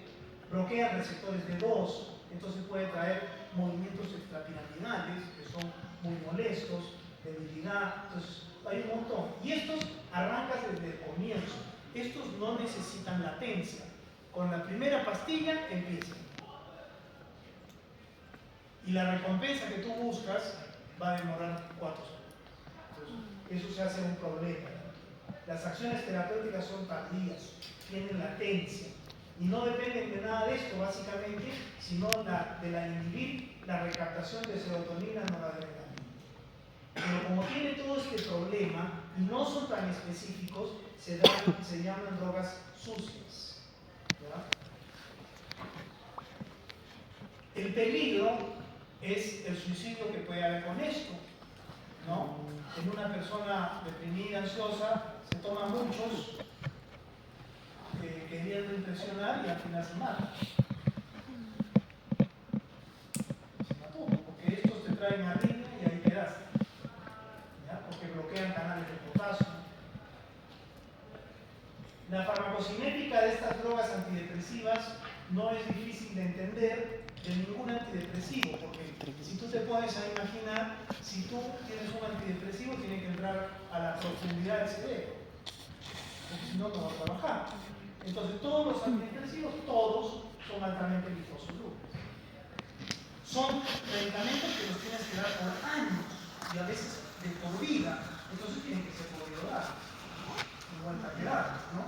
Bloquea receptores de 2, entonces puede traer movimientos extrapiramidales que son muy molestos, debilidad, entonces hay un montón. Y estos arrancas desde el comienzo. Estos no necesitan latencia. Con la primera pastilla empiezan. Y la recompensa que tú buscas va a demorar 4 semanas. Entonces, eso se hace un problema. Las acciones terapéuticas son tardías, tienen latencia. Y no dependen de nada de esto, básicamente, sino de la inhibir la recaptación de serotonina noradrenalina. Pero como tiene todo este problema y no son tan específicos, se llaman drogas sucias. ¿Ya? El peligro es el suicidio que puede haber con esto, ¿no? En una persona deprimida, ansiosa, se toma muchos queriendo impresionar y al final se mata. Se mató, porque estos te traen arritmia y ahí quedaste. ¿Ya? Porque bloquean canales de potasio. La farmacocinética de estas drogas antidepresivas no es difícil de entender de ningún antidepresivo, porque si tú te pones a imaginar, si tú tienes un antidepresivo, tiene que entrar a la profundidad del cerebro, porque si no, no va a trabajar. Entonces, todos los antidepresivos, todos son altamente liposolubles. Son medicamentos que los tienes que dar por años. y a veces de por vida, entonces tienen que ser biodegradables, igual a quedar, ¿no?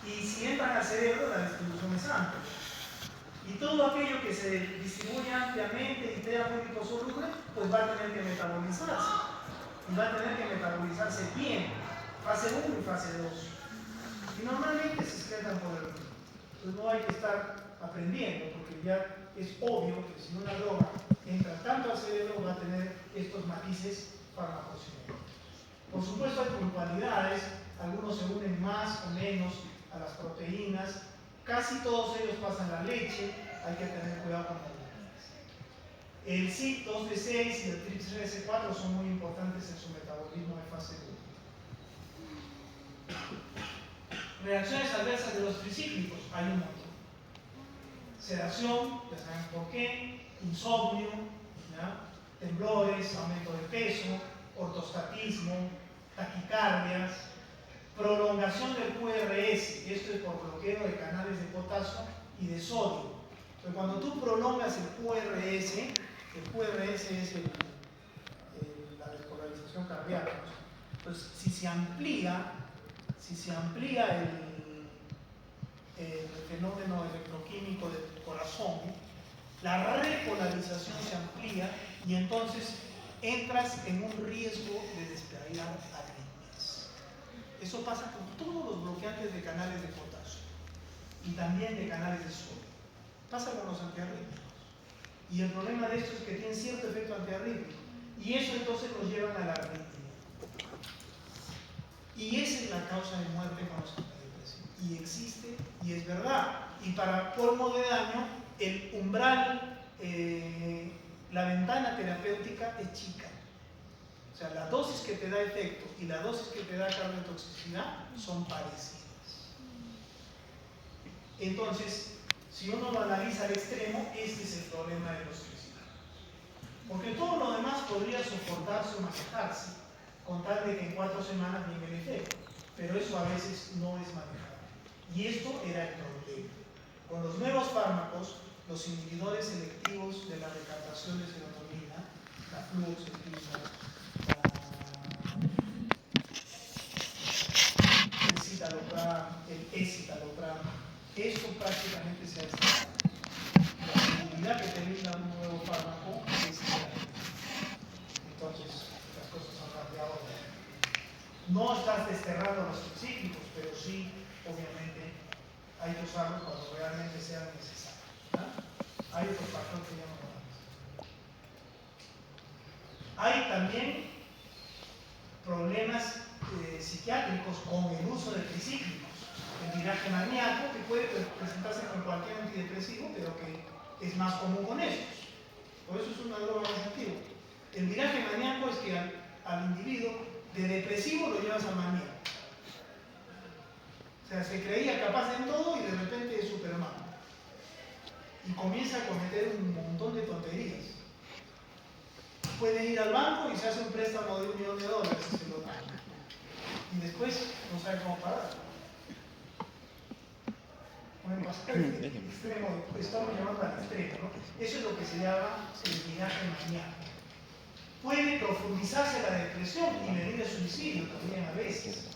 Y si entran al cerebro, la distribución es amplia. Y todo aquello que se distribuye ampliamente y sea muy liposoluble, pues va a tener que metabolizarse. Y va a tener que metabolizarse bien, fase 1 y fase 2. Y normalmente se excretan por el ritmo. Entonces no hay que estar aprendiendo, porque ya es obvio que si una droga entra tanto al cerebro va a tener estos matices farmacocinéticos. Por supuesto hay puntualidades, algunos se unen más o menos a las proteínas, casi todos ellos pasan la leche, hay que tener cuidado con las vitaminas. El CYP2D6 y el TRPS4 son muy importantes en su metabolismo de fase 1. Reacciones adversas de los tricíclicos, hay un montón. Sedación, ya saben por qué, insomnio, ¿ya? Temblores, aumento de peso, ortostatismo, taquicardias, prolongación del QRS, esto es por bloqueo de canales de potasio y de sodio. Entonces, cuando tú prolongas el QRS es la despolarización cardíaca. Entonces, si se amplía el fenómeno electroquímico del corazón, la repolarización se amplía y entonces entras en un riesgo de desarrollar arritmias. Eso pasa con todos los bloqueantes de canales de potasio y también de canales de sodio. Pasa con los antiarrítmicos. Y el problema de esto es que tienen cierto efecto antiarrítmico. Y eso entonces nos lleva a la arritmia. Y esa es la causa de muerte con los antidepresivos. Y existe y es verdad. Y para colmo de daño, el umbral, la ventana terapéutica es chica. O sea, la dosis que te da efecto y la dosis que te da cardiotoxicidad son parecidas. Entonces, si uno lo analiza al extremo, este es el problema de los suicidios. Porque todo lo demás podría soportarse o manejarse, con tal de que en 4 semanas venga el efecto. Pero eso a veces no es manejable. Y esto era el problema. Con los nuevos fármacos, los inhibidores selectivos de la recaptación de serotonina, la fluoxetina, el citalopram, el escitalopram, esto prácticamente se ha desterrado. La seguridad que te brinda un nuevo fármaco es grande. Entonces, las cosas han cambiado. No estás desterrando los tricíclicos, pero sí, obviamente, hay que usarlos cuando realmente sean necesarios. ¿No? Hay otros factores que ya no lo hay también problemas psiquiátricos con el uso de tricíclicos. El viraje maníaco, que puede presentarse con cualquier antidepresivo, pero que es más común con estos. Por eso es una droga más antigua. El viraje maníaco es que al individuo de depresivo lo llevas a maníaco. O sea, se creía capaz en todo y de repente es Superman. Y comienza a cometer un montón de tonterías. Puede ir al banco y se hace un préstamo de $1 millón y se lo da. Y después no sabe cómo parar. Pueden pasar el extremo, estamos llamando al extremo, ¿no? Eso es lo que se llama el viraje maníaco. Puede profundizarse la depresión y venir el suicidio también a veces,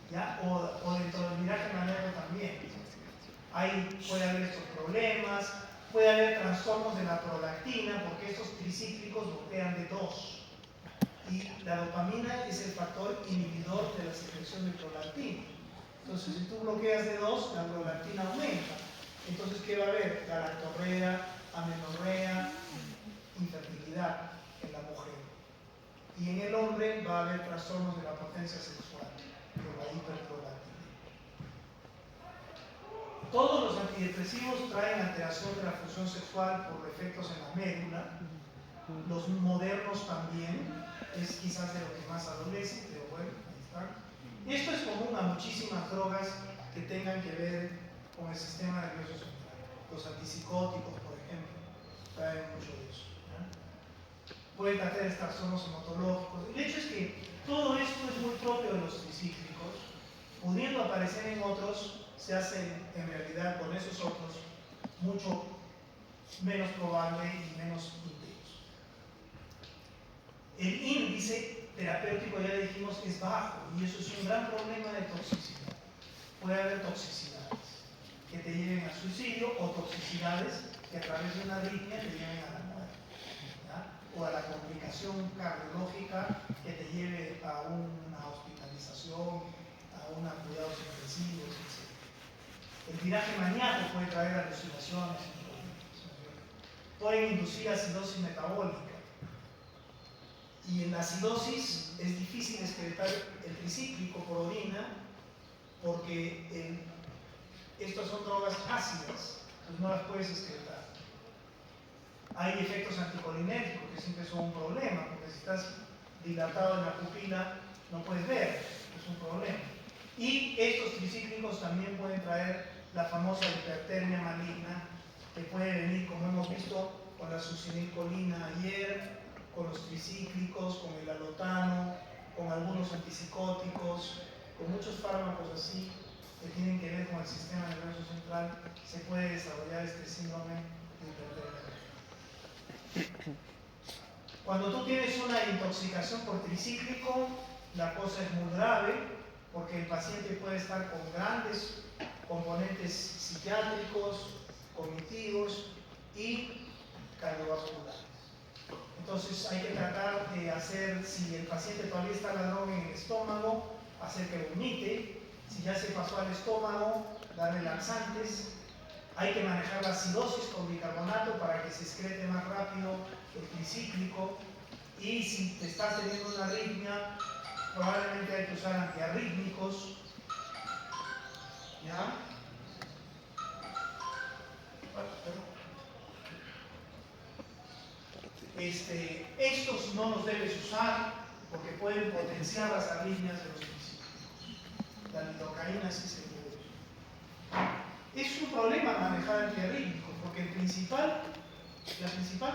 ¿ya? O dentro del viraje maníaco también. Puede haber estos problemas, puede haber trastornos de la prolactina, porque estos tricíclicos bloquean de 2. Y la dopamina es el factor inhibidor de la secreción de prolactina. Entonces, si tú bloqueas de 2, la prolactina aumenta. Entonces, ¿qué va a haber? Galactorrea, amenorrea, infertilidad en la mujer. Y en el hombre va a haber trastornos de la potencia sexual, por la hiperprolactina. Todos los antidepresivos traen alteración de la función sexual por efectos en la médula. Los modernos también, es quizás de lo que más adolece, pero bueno, ahí está. Esto es común a muchísimas drogas que tengan que ver con el sistema nervioso central. Los antipsicóticos, por ejemplo, traen mucho de eso. Pueden traer trastornos hematológicos. El hecho es que todo esto es muy propio de los tricíclicos, pudiendo aparecer en otros, se hace en realidad con esos otros mucho menos probable y menos intenso. El índice terapéutico, ya le dijimos, es bajo y eso es un gran problema de toxicidad. Puede haber toxicidades que te lleven al suicidio o toxicidades que a través de una arritmia te lleven a la muerte, ¿ya? O a la complicación cardiológica que te lleve a una hospitalización, a unos cuidados intensivos, etc. El viraje maníaco puede traer alucinaciones, pueden inducir acidosis metabólica. Y en la acidosis es difícil excretar el tricíclico por orina porque estas son drogas ácidas, entonces no las puedes excretar. Hay efectos anticolinérgicos que siempre son un problema, porque si estás dilatado en la pupila no puedes ver, es un problema. Y estos tricíclicos también pueden traer la famosa hipertermia maligna, que puede venir, como hemos visto, con la succinilcolina ayer, con los tricíclicos, con el alotano, con algunos antipsicóticos, con muchos fármacos así que tienen que ver con el sistema nervioso central, se puede desarrollar este síndrome de hipertermia. Cuando tú tienes una intoxicación por tricíclico, la cosa es muy grave, porque el paciente puede estar con grandes componentes psiquiátricos, cognitivos y cardiovasculares. Entonces hay que tratar de hacer, si el paciente todavía está la droga en el estómago, hacer que vomite. Si ya se pasó al estómago, darle laxantes. Hay que manejar la acidosis con bicarbonato para que se excrete más rápido el tricíclico. Y si te estás teniendo una arritmia, probablemente hay que usar antiarrítmicos. ¿Ya? Estos no los debes usar porque pueden potenciar las arritmias de los tricíclicos. La lidocaína sí se puede usar. Es un problema manejar antiarrítmicos porque la principal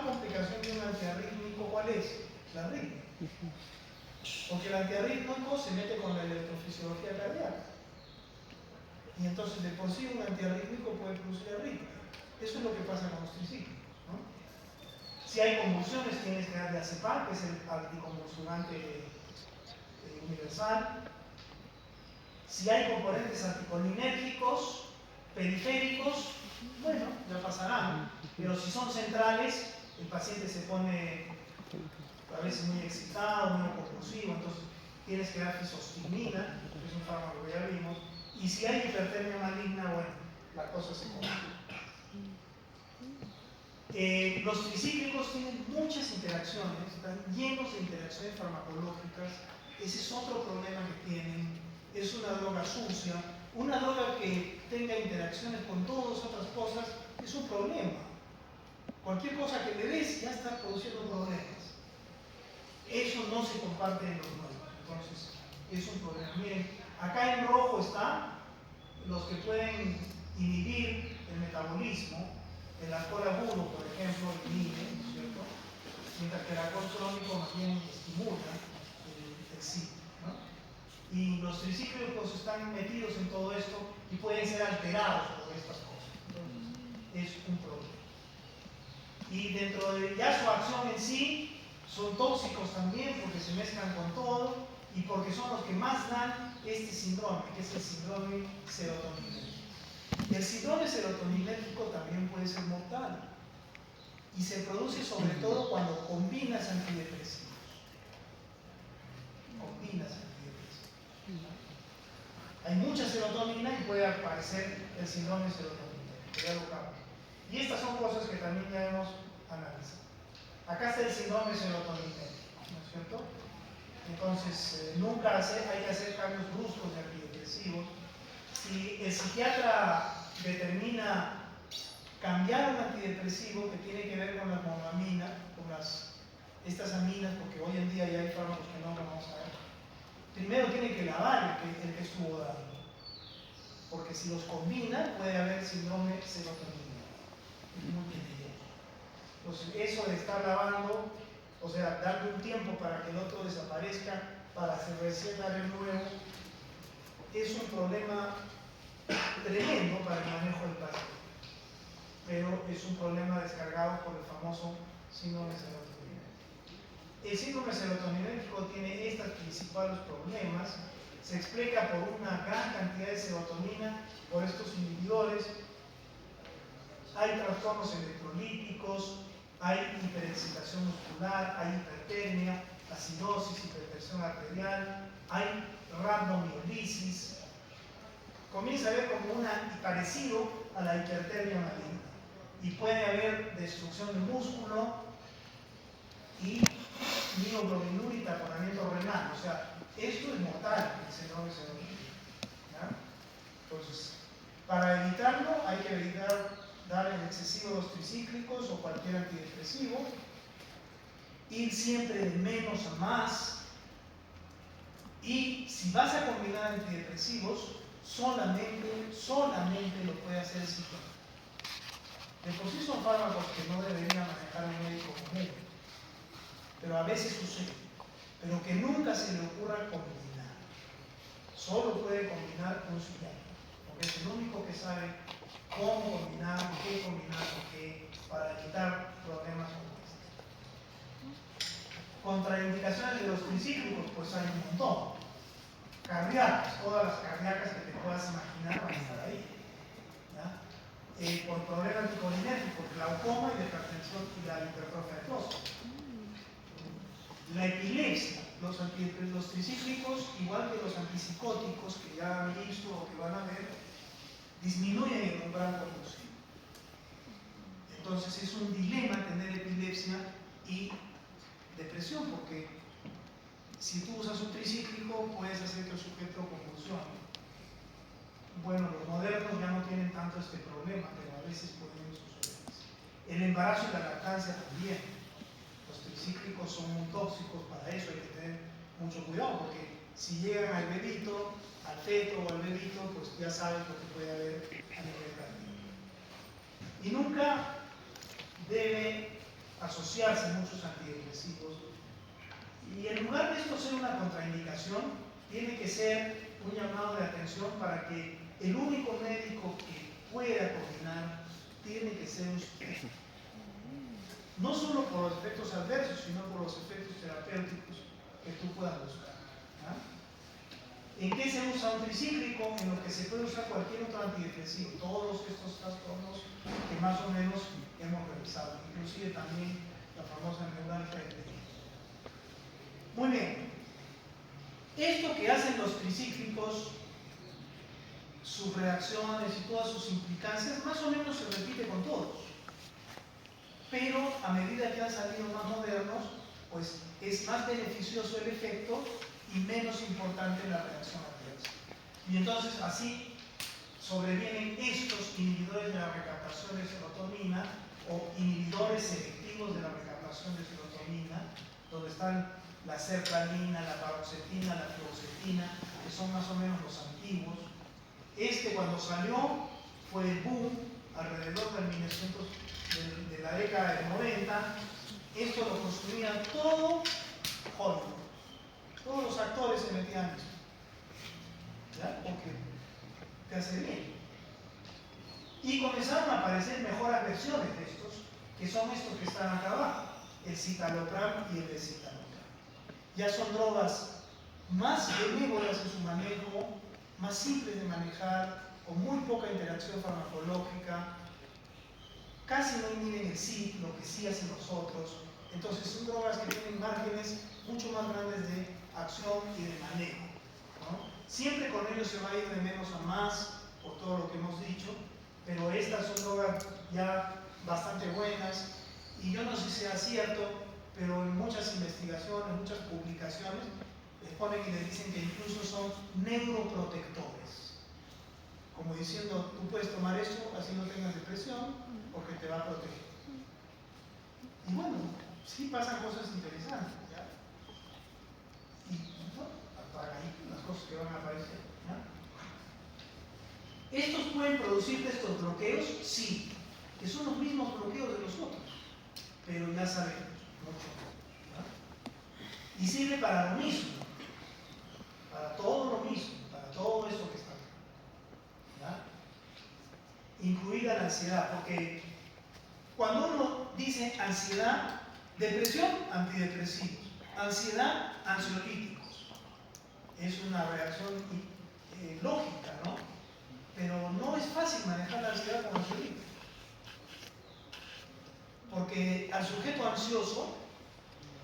complicación de un antiarrítmico, ¿cuál es? La arritmia. Porque el antiarrítmico se mete con la electrofisiología cardíaca. Y entonces de por sí un antiarrítmico puede producir arritmia. Eso es lo que pasa con los tricíclicos, ¿no? Si hay convulsiones, tienes que darle diazepam, que es el anticonvulsionante universal. Si hay componentes anticolinérgicos, periféricos, bueno, ya pasarán. Pero si son centrales, el paciente se pone a veces muy excitado, muy compulsivo, entonces tienes que dar fisostigmina, que es un fármaco que ya vimos. Y si hay hipertermia maligna, bueno, la cosa se complica. Los tricíclicos tienen muchas interacciones, están llenos de interacciones farmacológicas. Ese es otro problema que tienen. Es una droga sucia. Una droga que tenga interacciones con todas otras cosas es un problema. Cualquier cosa que le des ya está produciendo problemas. Eso no se comparte en los nuevos. Entonces, es un problema. Miren, acá en rojo están los que pueden inhibir el metabolismo. El alcohol agudo, por ejemplo, inhibe, ¿no es cierto? Mientras que el alcohol crónico más bien estimula el ciclo, ¿no? Y los tricíclicos están metidos en todo esto y pueden ser alterados por estas cosas. Entonces, es un problema. Y dentro de ya su acción en sí, son tóxicos también porque se mezclan con todo y porque son los que más dan este síndrome, que es el síndrome serotoninérgico. El síndrome serotoninérgico también puede ser mortal y se produce sobre todo cuando combinas antidepresivos. Hay mucha serotonina y puede aparecer el síndrome serotoninérgico. Y estas son cosas que también ya hemos analizado. Acá está el síndrome serotoninérgico, ¿no es cierto? Entonces, nunca hay que hacer cambios bruscos de antidepresivos. Si el psiquiatra determina cambiar un antidepresivo que tiene que ver con la monoamina, con estas aminas, porque hoy en día ya hay fármacos que no vamos a ver, primero tiene que lavar el que estuvo dando, porque si los combina puede haber síndrome serotoninérgico. Es muy peligroso. Entonces, eso de estar lavando, o sea, darle un tiempo para que el otro desaparezca, para hacer recetar el nuevo, es un problema tremendo para el manejo del paciente, pero es un problema descargado por el famoso síndrome serotoninérgico. el síndrome serotoninérgico tiene estos principales problemas. Se explica por una gran cantidad de serotonina por estos inhibidores. Hay trastornos electrolíticos, hay hiperexcitación muscular, hay hipertermia, acidosis, hipertensión arterial, hay rhabdomiolisis. Comienza a ver como parecido a la hipertermia maligna. Y puede haber destrucción de músculo y mioglobinura y taponamiento renal. O sea, esto es mortal, el síndrome serotoníneo. Entonces, para evitarlo hay que evitar dar en excesivo los tricíclicos o cualquier antidepresivo, ir siempre de menos a más, y si vas a combinar antidepresivos, solamente lo puede hacer el psicólogo. De por sí son fármacos que no debería manejar un médico común, pero a veces sucede, pero que nunca se le ocurra combinar. Solo puede combinar un psiquiatra, porque es el único que sabe cómo combinar, qué combinar, para evitar problemas como este. Contraindicaciones de los tricíclicos, pues hay un montón. Cardíacas, todas las cardíacas que te puedas imaginar van a estar ahí. Por problema anticolinérgico, glaucoma y hipertensión y la hipertrofia de próstata. La epilepsia, los tricíclicos, igual que los antipsicóticos que ya han visto o que van a ver, disminuyen el umbral convulsivo. Entonces es un dilema tener epilepsia y depresión, porque si tú usas un tricíclico puedes hacer que el sujeto convulsione. Bueno, los modernos ya no tienen tanto este problema, pero a veces pueden suceder. El embarazo y la lactancia también. Los tricíclicos son muy tóxicos, para eso hay que tener mucho cuidado, porque si llegan al bebito, al feto o al bebito, pues ya sabes lo que puede haber a nivel cardíaco. Y nunca debe asociarse muchos antidepresivos. Y en lugar de esto ser una contraindicación, tiene que ser un llamado de atención para que el único médico que pueda combinar tiene que ser usted. No solo por los efectos adversos, sino por los efectos terapéuticos que tú puedas buscar. ¿En qué se usa un tricíclico? En lo que se puede usar cualquier otro antidepresivo. Todos estos trastornos que más o menos hemos revisado, inclusive también la famosa neuralgia de Lewy. Muy bien. Esto que hacen los tricíclicos, sus reacciones y todas sus implicancias, más o menos se repite con todos. Pero a medida que han salido más modernos, pues es más beneficioso el efecto y menos importante la reacción adversa. Y entonces así sobrevienen estos inhibidores de la recaptación de serotonina o inhibidores selectivos de la recaptación de serotonina, donde están la sertralina, la paroxetina, la fluoxetina, que son más o menos los antiguos. Cuando salió fue el boom alrededor de la década del 90. Esto lo construía todo Hollywood. Todos los actores se metían en esto. ¿Ya? Porque te hace bien. Y comenzaron a aparecer mejoras versiones de estos, que son estos que están acá abajo, el citalopram y el escitalopram. Ya son drogas más benévolas en su manejo, más simples de manejar, con muy poca interacción farmacológica, casi no inhiben el CYP, lo que sí hacen los otros. Entonces son drogas que tienen márgenes mucho más grandes de acción y de manejo, ¿no? Siempre con ellos se va a ir de menos a más, por todo lo que hemos dicho, pero estas son drogas ya bastante buenas, y yo no sé si sea cierto, pero en muchas investigaciones, muchas publicaciones, les ponen y les dicen que incluso son neuroprotectores. Como diciendo, tú puedes tomar esto, así no tengas depresión, porque te va a proteger. Y bueno, sí pasan cosas interesantes, ¿ya? Y bueno, para ahí las cosas que van a aparecer, ¿ya? ¿Estos pueden producirte estos bloqueos? Sí, que son los mismos bloqueos de los otros, pero ya sabemos, mucho más, ¿ya? Y sirve para lo mismo, para todo lo mismo, para todo esto que está acá, ¿ya? Incluida la ansiedad, porque cuando uno dice ansiedad, depresión, antidepresivos. Ansiedad, ansiolíticos. Es una reacción lógica, ¿no? Pero no es fácil manejar la ansiedad con ansiolíticos. Porque al sujeto ansioso,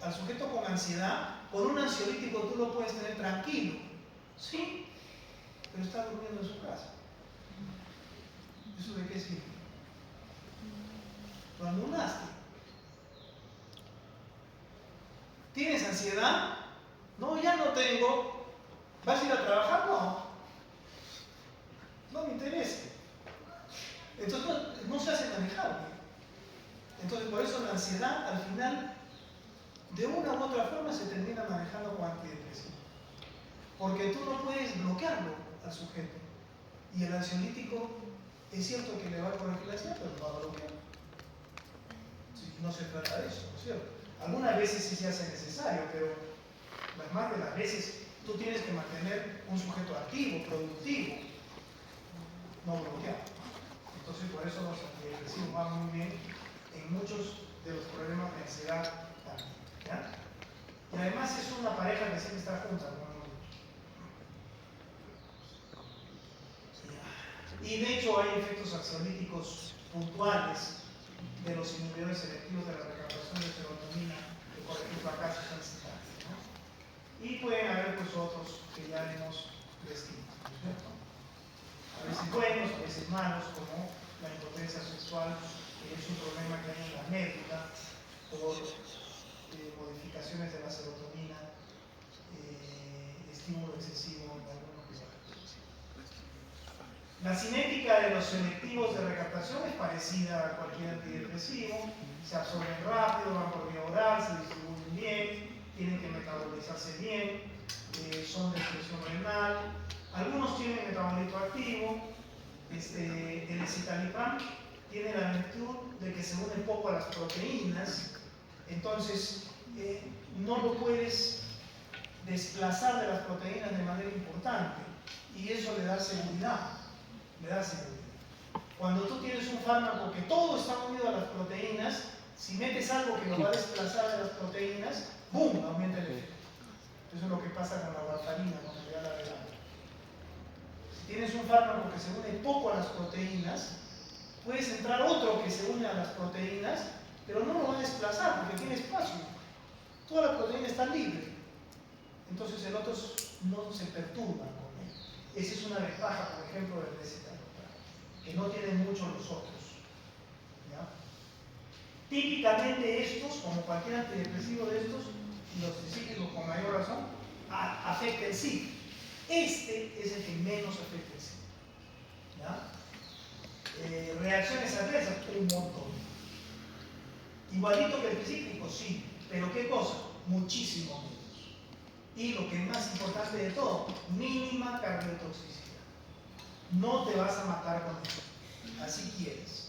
al sujeto con ansiedad, con un ansiolítico tú lo puedes tener tranquilo, ¿sí? Pero está durmiendo en su casa. ¿Eso de qué sirve? Lo anulaste. ¿Tienes ansiedad? No, ya no tengo. ¿Vas a ir a trabajar? No. No me interesa. Entonces no se hace manejable. Entonces por eso la ansiedad al final de una u otra forma se termina manejando con antidepresivo. Porque tú no puedes bloquearlo al sujeto. Y el ansiolítico es cierto que le va a corregir la ansiedad, pero lo va a bloquear. Sí, no se trata de eso, ¿no es cierto? Algunas veces sí se hace necesario, pero las más de las veces tú tienes que mantener un sujeto activo, productivo, no bloqueado. Entonces por eso los antidepresivos van muy bien en muchos de los problemas de ansiedad también, ¿ya? Y además es una pareja que siempre está junta, como hemos dicho. Y de hecho hay efectos ansiolíticos puntuales de los inhibidores selectivos de la recaptación de serotonina, que por ejemplo acá se están citando, ¿no? Y pueden haber pues otros que ya hemos descrito, ¿cierto? A veces buenos, a veces malos, como la impotencia sexual, que es un problema que hay en la médula por modificaciones de la serotonina, estímulo excesivo en algunos lugares. La cinética de los selectivos de recaptación es parecida a cualquier antidepresivo, se absorben rápido, van por vía oral, se distribuyen bien, tienen que metabolizarse bien, son de excreción renal, algunos tienen metabolito activo, el escitalopram tiene la virtud de que se une poco a las proteínas, entonces no lo puedes desplazar de las proteínas de manera importante y eso le da seguridad, Cuando tú tienes un fármaco que todo está unido a las proteínas, si metes algo que lo va a desplazar de las proteínas, ¡boom!, aumenta el efecto. Eso es lo que pasa con la warfarina, cuando le da la vegana. Si tienes un fármaco que se une poco a las proteínas, puedes entrar otro que se une a las proteínas, pero no lo va a desplazar porque tiene espacio. Toda la proteína está libre. Entonces el otro no se perturba con él. Esa es una ventaja, por ejemplo, del escitalopram, que no tienen mucho los otros. ¿Ya? Típicamente estos, como cualquier antidepresivo de estos, y los tricíclicos con mayor razón, afecta el sí. Este es el que menos afecta el sí. ¿Ya? Reacciones adversas, un montón. Igualito que el tricíclico, sí, pero ¿qué cosa? Muchísimo menos. Y lo que es más importante de todo, mínima cardiotoxicidad. No te vas a matar con eso, así quieres.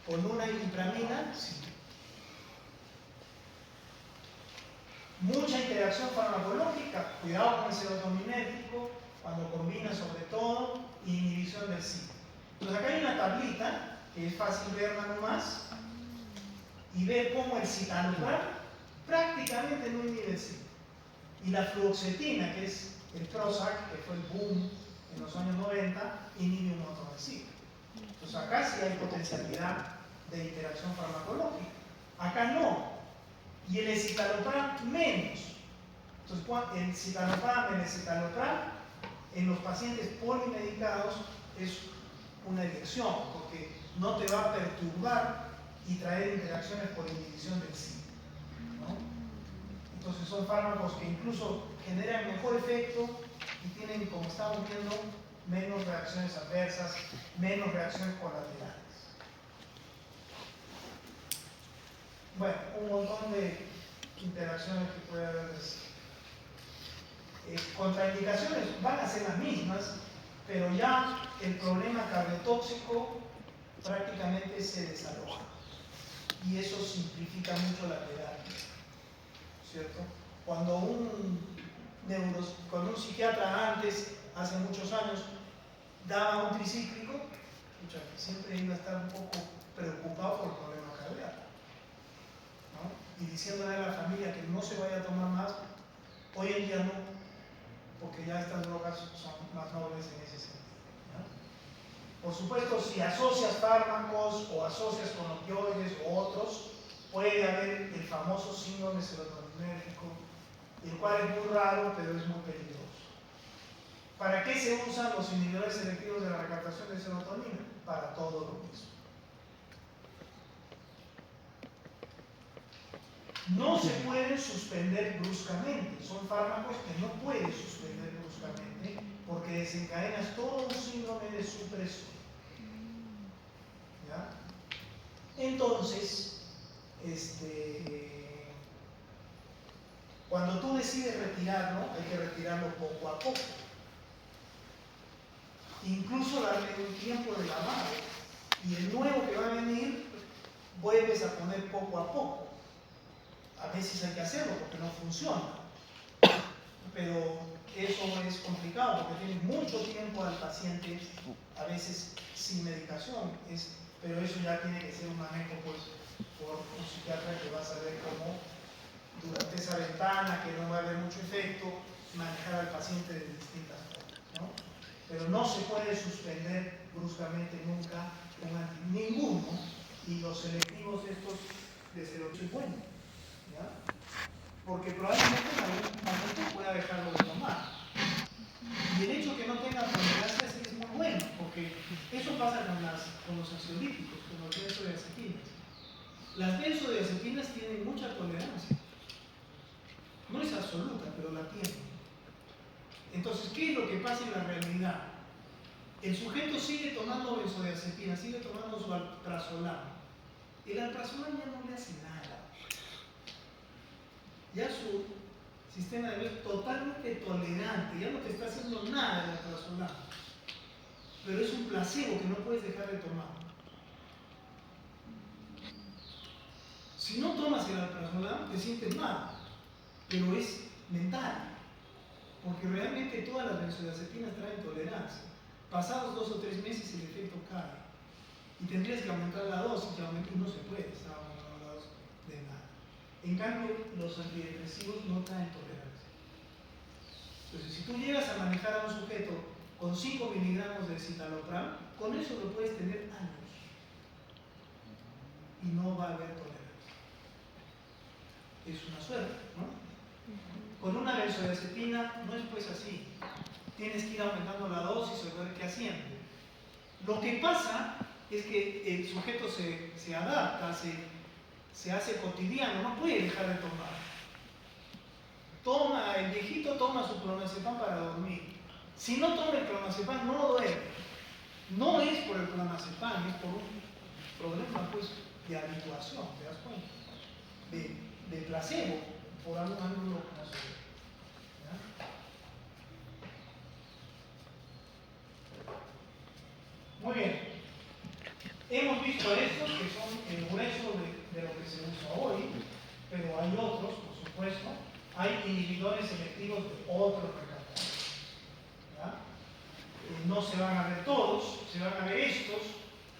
Con una imipramina, sí. Mucha interacción farmacológica, cuidado con el serotoninérgico, cuando combina sobre todo inhibición del sí. Entonces acá hay una tablita, que es fácil verla nomás, y ver cómo el citalopram prácticamente no inhibe el sí. Y la fluoxetina, que es el Prozac, que fue el boom en los años 90, inhibe un montón de sí. Entonces acá sí hay potencialidad de interacción farmacológica. Acá no. Y el escitalopram menos. Entonces el escitalopram en los pacientes polimedicados es una elección, porque no te va a perturbar y traer interacciones por inhibición del sí, ¿no? Entonces son fármacos que incluso generan mejor efecto y tienen, como estamos viendo, menos reacciones adversas, menos reacciones colaterales. Bueno, un montón de interacciones que puede haber. Contraindicaciones van a ser las mismas, pero ya el problema cardiotóxico prácticamente se desaloja. Y eso simplifica mucho la terapia, ¿cierto? Cuando un psiquiatra antes, hace muchos años, daba un tricíclico, siempre iba a estar un poco preocupado por el problema cardíaco, ¿no? y diciéndole a la familia que no se vaya a tomar más, hoy en día no, porque ya estas drogas son más nobles en ese sentido, ¿no? Por supuesto, si asocias fármacos o asocias con opioides o otros, puede haber el famoso síndrome serotoninérgico, el cual es muy raro, pero es muy peligroso. ¿Para qué se usan los inhibidores selectivos de la recaptación de serotonina? Para todo lo mismo. No se pueden suspender bruscamente, son fármacos que no puedes suspender bruscamente porque desencadenas todo un síndrome de supresión. ¿Ya? Entonces, cuando tú decides retirarlo, hay que retirarlo poco a poco. Incluso darle un tiempo de lavado. Y el nuevo que va a venir, vuelves a poner poco a poco. A veces hay que hacerlo porque no funciona. Pero eso es complicado porque tienes mucho tiempo al paciente, a veces sin medicación. Pero eso ya tiene que ser un manejo pues, por un psiquiatra que va a saber cómo, durante esa ventana, que no va a haber mucho efecto, manejar al paciente de distintas formas, ¿no? Pero no se puede suspender bruscamente nunca ninguno, y los selectivos estos de 0,50, ¿ya? Porque probablemente en algún momento pueda dejarlo de tomar. Y el hecho que no tenga tolerancia es muy bueno, porque eso pasa con los ansiolíticos, con los benzodiazepinas. Las benzodiazepinas tienen mucha tolerancia. No es absoluta, pero la tienen. Entonces, ¿qué es lo que pasa en la realidad? El sujeto sigue tomando benzodiazepina, sigue tomando su alprazolam. El alprazolam ya no le hace nada. Ya su sistema nervioso es totalmente tolerante, ya no te está haciendo nada el alprazolam. Pero es un placebo que no puedes dejar de tomar. Si no tomas el alprazolam, te sientes mal, pero es mental. Porque realmente todas las benzodiazepinas traen tolerancia. Pasados 2 o 3 meses el efecto cae. Y tendrías que aumentar la dosis, y no se puede estar aumentando la dosis de nada. En cambio, los antidepresivos no traen tolerancia. Entonces, si tú llegas a manejar a un sujeto con 5 miligramos de citalopram, con eso lo puedes tener años. Y no va a haber tolerancia. Es una suerte, ¿no? Con una benzodiazepina no es pues así. Tienes que ir aumentando la dosis o ver qué asciende. Lo que pasa es que el sujeto se adapta, se hace cotidiano, no puede dejar de tomar. El viejito toma su clonazepam para dormir. Si no toma el clonazepam, no duerme. No es por el clonazepam, es por un problema pues, de habituación, ¿te das cuenta? De placebo, por algún ángulo que no se ve. Muy bien. Hemos visto estos que son el grueso de lo que se usa hoy, pero hay otros, por supuesto. Hay inhibidores selectivos de otros recaptadores. No se van a ver todos, se van a ver estos,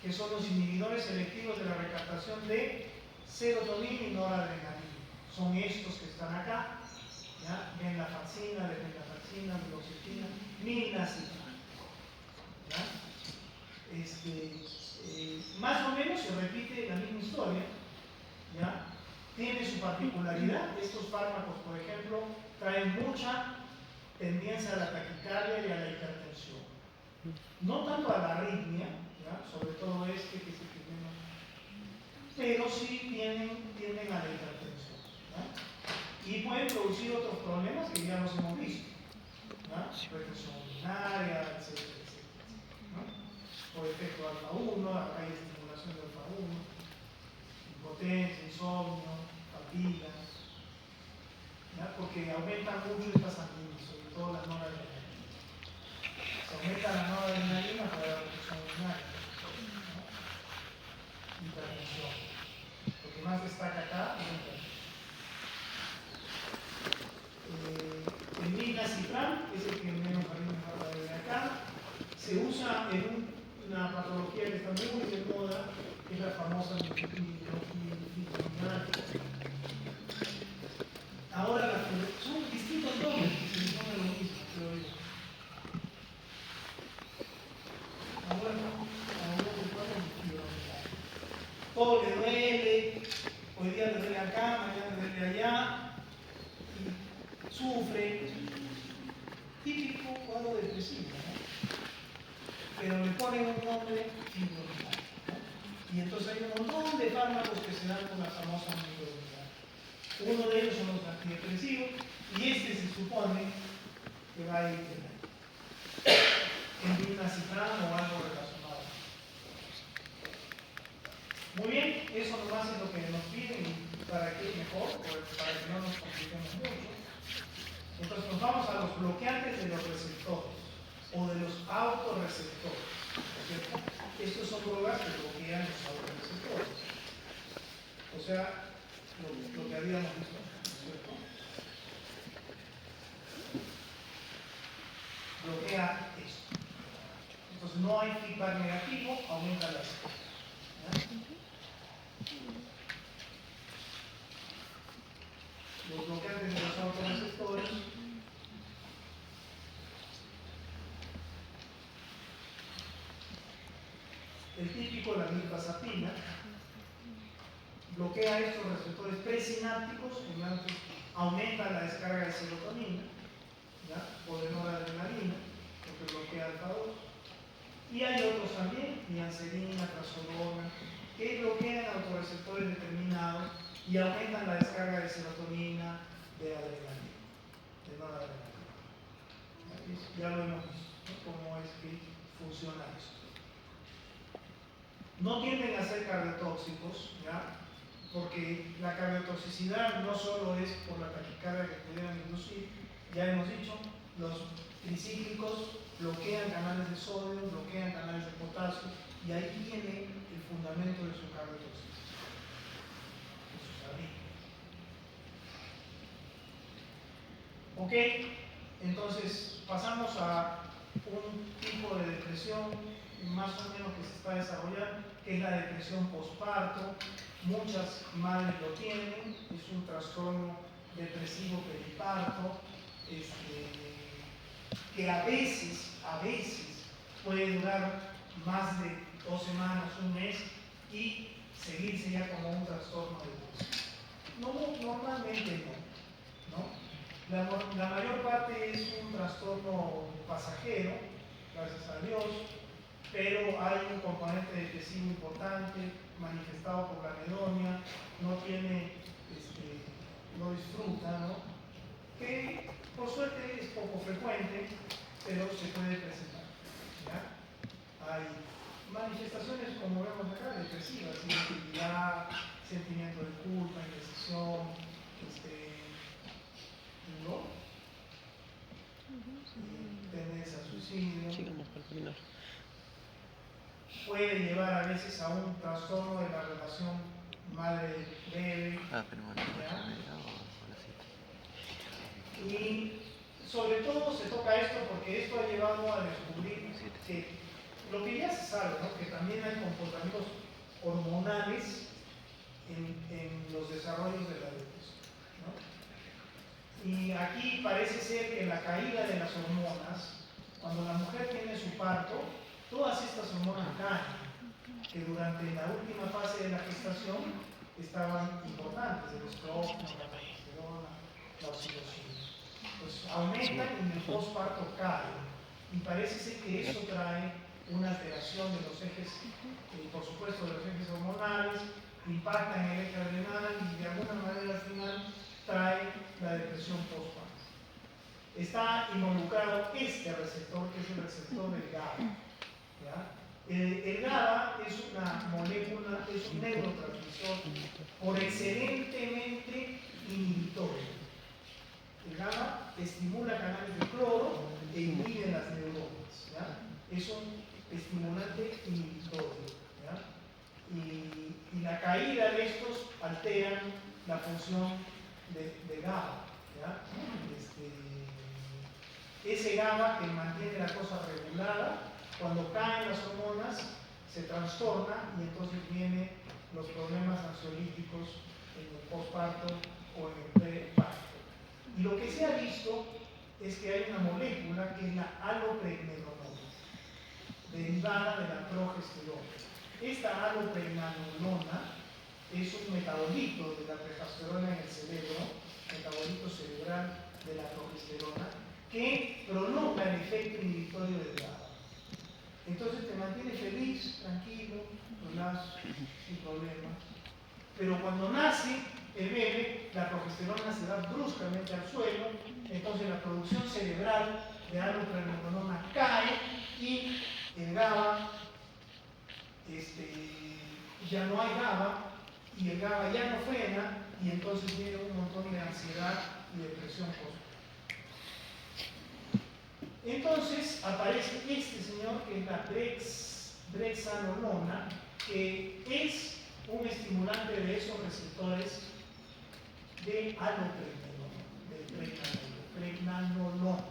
que son los inhibidores selectivos de la recaptación de serotonina y noradrenalina. Son estos que están acá. Venlafaxina, desvenlafaxina, duloxetina, milnacina. Más o menos se repite la misma historia, ¿ya? Tiene su particularidad. Estos fármacos, por ejemplo, traen mucha tendencia a la taquicardia y a la hipertensión. No tanto a la arritmia, ¿ya? Sobre todo que es el que menos, pero sí tienden a la hipertensión, ¿ya? Y pueden producir otros problemas que ya los hemos visto, ¿ya? Retención urinaria, etc. Por efecto alfa-1, acá hay estimulación de alfa-1, impotencia, insomnio, fatiga, ¿ya? Porque aumentan mucho estas sanguíneas, sobre todo la noradrenalina. Se aumenta la noradrenalina para la retención urinaria, ¿no? Hipertensión. Lo que más destaca acá es la hipertensión. El milnacipran, es el que menos a mí me falta de acá, se usa en una patología que está muy de moda, que es la famosa microfibromatosis, todo le duele, hoy día le duele acá, mañana le duele allá, y sufre, típico cuadro depresivo, ¿no? Pero le ponen un nombre fibromialgia, ¿no? Y entonces hay un montón de fármacos que se dan con la famosa fibromialgia. Uno de ellos son los antidepresivos, y este se supone que va a ir en dinacifran o algo relacionado. Muy bien, eso nomás es lo que nos piden y para que es mejor, para que no nos compliquemos mucho. Entonces nos vamos a los bloqueantes de los receptores o de los autorreceptores, ¿cierto? Estos son drogas que bloquean los autorreceptores. O sea, lo que habíamos visto, ¿cierto? Bloquea esto. Entonces no hay feedback negativo, aumenta la estrés. Los bloqueantes de los autorreceptores el típico, la mirtazapina, bloquea estos receptores presinápticos, entonces aumenta la descarga de serotonina, ¿ya? O de noradrenalina, porque bloquea alfa 2. Y hay otros también, niacinamida, trazodona, que bloquean autorreceptores determinados y aumentan la descarga de serotonina, de adrenalina, de noradrenalina. Ya lo hemos visto, ¿no? Cómo es que funciona esto. No tienden a ser cardiotóxicos, ¿ya? Porque la cardiotoxicidad no solo es por la taquicardia que pudieran inducir, ya hemos dicho, los tricíclicos bloquean canales de sodio, bloquean canales de potasio, y ahí viene el fundamento de su cardiotoxicidad, de sus arritmias. Ok, entonces pasamos a un tipo de depresión más o menos que se está desarrollando, que es la depresión posparto. Muchas madres lo tienen, es un trastorno depresivo periparto, que a veces puede durar más de 2 semanas, un mes, y seguirse ya como un trastorno depresivo. No, normalmente no. La mayor parte es un trastorno pasajero, gracias a Dios, pero hay un componente depresivo importante, manifestado por la anedonia, no tiene, no disfruta, ¿no? Que por suerte es poco frecuente, pero se puede presentar, ¿ya? Hay manifestaciones, como vemos acá, depresivas, irritabilidad, sentimiento de culpa, indecisión, ¿no? Tendencia a suicidio. Sigamos para terminar. Puede llevar a veces a un trastorno de la relación madre-bebé. Pero bueno, Y sobre todo se toca esto porque esto ha llevado a descubrir que lo que ya se sabe, ¿no? Que también hay comportamientos hormonales en los desarrollos de la depresión, ¿no? Y aquí parece ser que la caída de las hormonas, cuando la mujer tiene su parto, todas estas hormonas caen, que durante la última fase de la gestación estaban importantes, el estrógeno, la progesterona, la oxitocina. Pues aumentan y en el posparto caen. Y parece ser que eso trae una alteración de los ejes, por supuesto de los ejes hormonales, impacta en el eje adrenal y de alguna manera al final trae la depresión postparto. Está involucrado este receptor, que es el receptor del GABA, ¿ya? El GABA es una molécula, es un neurotransmisor por excelentemente inhibitorio. El GABA estimula canales de cloro e inhibe las neuronas, ¿ya? Es un estimulante inhibitorio, ¿ya? Y la caída de estos alteran la función de GABA, ¿ya? Ese GABA que mantiene la cosa regulada, cuando caen las hormonas se trastorna y entonces vienen los problemas ansiolíticos en el posparto o en el preparto. Y lo que se ha visto es que hay una molécula que es la alopregnenolona, derivada de la progesterona. esta alopregnanolona es un metabolito de la prefasterona en el cerebro, metabolito cerebral de la progesterona, que prolonga el efecto inhibitorio del GABA. Entonces te mantiene feliz, tranquilo, relax, sin problemas. Pero cuando nace el bebé, la progesterona se va bruscamente al suelo, entonces la producción cerebral de alopregnanolona cae y el GABA, ya no hay GABA, y el GABA ya no frena, y entonces viene un montón de ansiedad y depresión post. Entonces aparece este señor que es la brexanolona, que es un estimulante de esos receptores de pregnanolona.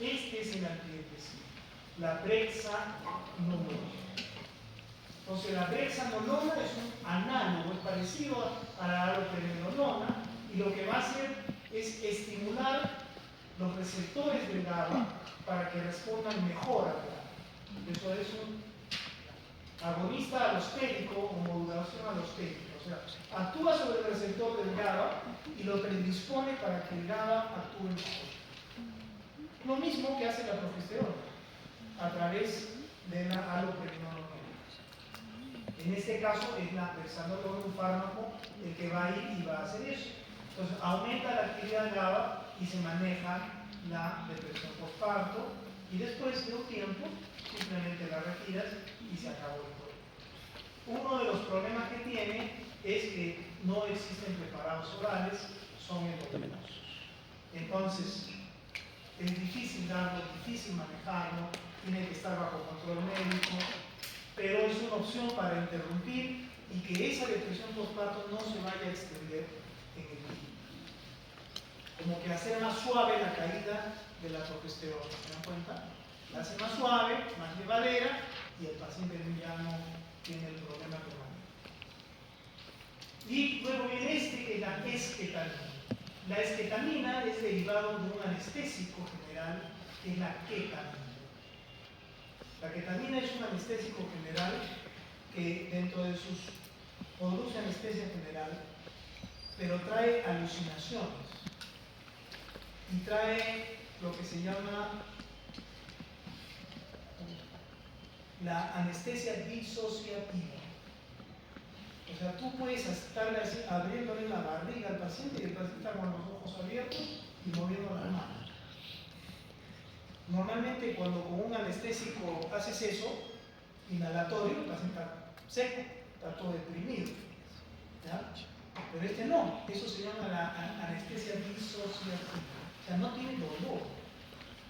Este es el antidepresivo, la brexanolona. Entonces la brexanolona es un análogo, es parecido a la alopregnanolona, y lo que va a hacer es estimular los receptores del GABA para que respondan mejor al GABA. Eso es un agonista alostérico o modulación alostérica. O sea, actúa sobre el receptor del GABA y lo predispone para que el GABA actúe mejor. Lo mismo que hace la progesterona a través de la alopregnanolona. En este caso es la brexanolona, un fármaco, el que va a ir y va a hacer eso. Entonces aumenta la actividad GABA y se maneja la depresión postparto, y después de un tiempo simplemente la retiras y se acabó el problema. Uno de los problemas que tiene es que no existen preparados orales, son endovenosos. Entonces es difícil darlo, difícil manejarlo, tiene que estar bajo control médico, pero es una opción para interrumpir y que esa depresión postparto no se vaya a extender en el tiempo. Como que hacer más suave la caída de la progesterona, ¿se dan cuenta? La hace más suave, más llevadera, y el paciente ya no tiene el problema permanente. Y luego viene que es la esketamina. La esketamina es derivado de un anestésico general, que es la ketamina. La ketamina es un anestésico general que dentro de sus produce anestesia general, pero trae alucinaciones y trae lo que se llama la anestesia disociativa. O sea, tú puedes estarle así, abriéndole la barriga al paciente y el paciente está con los ojos abiertos y moviendo las manos. Normalmente cuando con un anestésico haces eso, inhalatorio, el paciente está seco, está todo deprimido. ¿Ya? Pero este no, eso se llama la anestesia disociativa. O sea, no tiene dolor,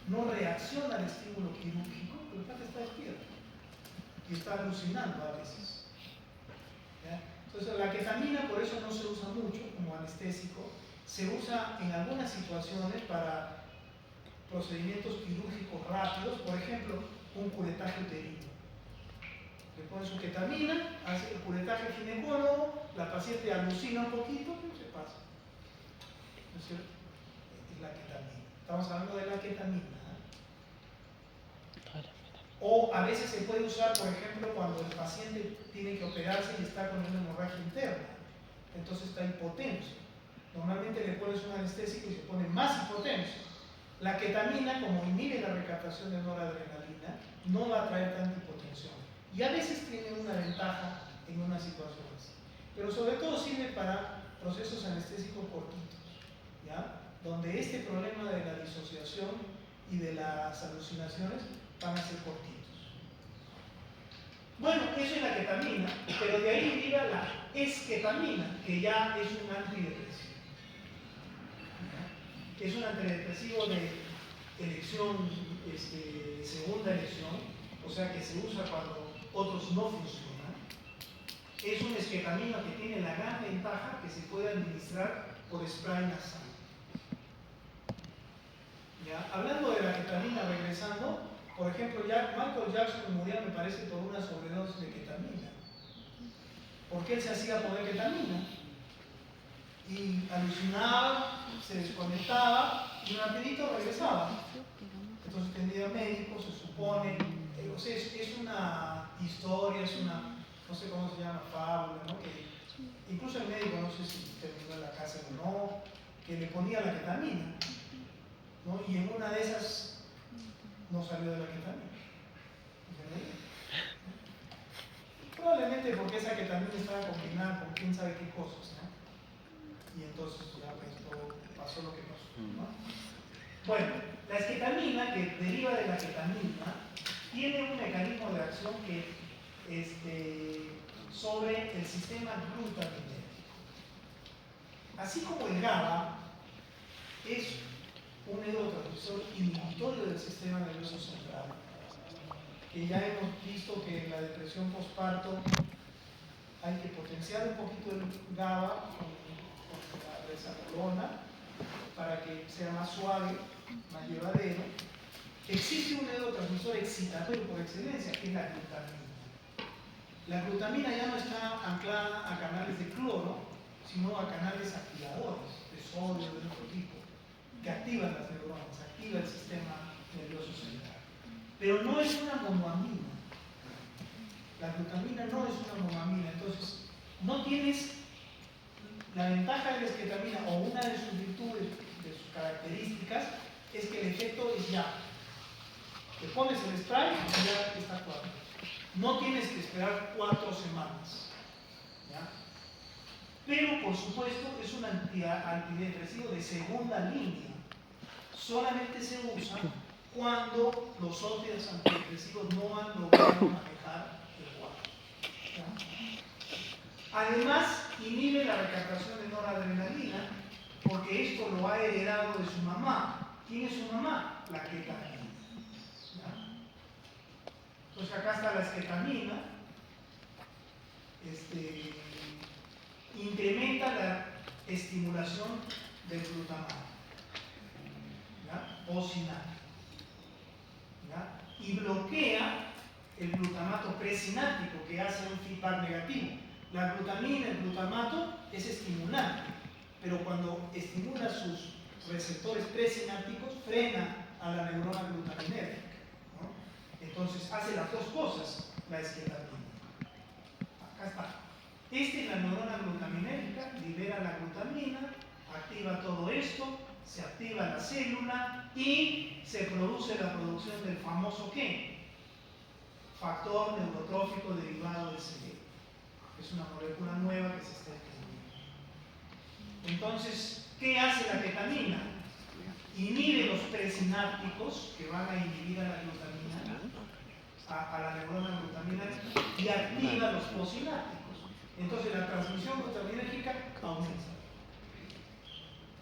no reacciona al estímulo quirúrgico, pero el paciente está despierto y está alucinando a veces. ¿Ya? Entonces la ketamina por eso no se usa mucho como anestésico, se usa en algunas situaciones para procedimientos quirúrgicos rápidos, por ejemplo, un curetaje uterino. Le ponen su ketamina, hace el curetaje ginecólogo, la paciente alucina un poquito y se pasa. ¿No es cierto? Es la ketamina. Estamos hablando de la ketamina. O a veces se puede usar, por ejemplo, cuando el paciente tiene que operarse y está con una hemorragia interna. Entonces está hipotenso. Normalmente le pones un anestésico y se pone más hipotenso. La ketamina, como inhibe la recaptación de noradrenalina, no va a traer tanta hipotensión. Y a veces tiene una ventaja en unas situaciones. Pero sobre todo sirve para procesos anestésicos cortitos, ¿ya? Donde este problema de la disociación y de las alucinaciones van a ser cortitos. Bueno, eso es la ketamina, pero de ahí deriva la esketamina, que ya es un antidepresivo. Es un antidepresivo de elección, segunda elección, o sea que se usa cuando otros no funcionan. Es un esketamina que tiene la gran ventaja que se puede administrar por spray nasal. ¿Ya? Hablando de la ketamina, regresando, por ejemplo, Michael Jackson murió, me parece, por una sobredosis de ketamina. Porque él se hacía poner ketamina y alucinaba, se desconectaba y rapidito regresaba. Entonces tenía médico, se supone, es una historia, es una, no sé cómo se llama, fábula, ¿no? Que incluso el médico, no sé si terminó en la cárcel o no, que le ponía la ketamina, ¿no? Y en una de esas no salió de la ketamina. ¿Entendés? Probablemente porque esa ketamina estaba combinada con quién sabe qué cosas, ¿no? Y entonces ya pues todo pasó lo que pasó, ¿no? Bueno, la esketamina, que deriva de la ketamina, tiene un mecanismo de acción que sobre el sistema glutaminérgico. Así como el GABA es un neurotransmisor inhibitorio del sistema nervioso central, que ya hemos visto que en la depresión postparto hay que potenciar un poquito el GABA con la resacolona para que sea más suave, más llevadero. Existe un neurotransmisor excitatorio por excelencia, que es la glutamina. La glutamina ya no está anclada a canales de cloro, sino a canales activadores de sodio, de otro tipo, que activan las neuronas, activa el sistema nervioso central. Pero no es una monoamina. La glutamina no es una monoamina, entonces no tienes la ventaja de la esketamina, o una de sus virtudes, de sus características, es que el efecto es ya. Te pones el spray y ya está actuando. No tienes que esperar 4 semanas. ¿Ya? Pero, por supuesto, es un antidepresivo de segunda línea. Solamente se usa cuando los otros antidepresivos no han logrado manejar el cuadro. Además, inhibe la recaptación de noradrenalina, porque esto lo ha heredado de su mamá. ¿Quién es su mamá? La ketamina. Entonces acá está la esketamina, incrementa la estimulación del glutamato, posinato, y bloquea el glutamato presináptico, que hace un feedback negativo. La glutamina, el glutamato, es estimulante, pero cuando estimula sus receptores presinápticos, frena a la neurona glutaminérgica. Entonces hace las dos cosas la esketamina. Acá está. Esta es la neurona glutaminérgica, libera la glutamina, activa todo esto, se activa la célula y se produce la producción del famoso ¿qué? Factor neurotrófico derivado del cerebro. Es una molécula nueva que se está escribiendo. Entonces, ¿qué hace la ketamina? Inhibe los presinápticos que van a inhibir a la glutamina, a la neurona glutamina, y activa los posinápticos. Entonces la transmisión glutaminérgica aumenta.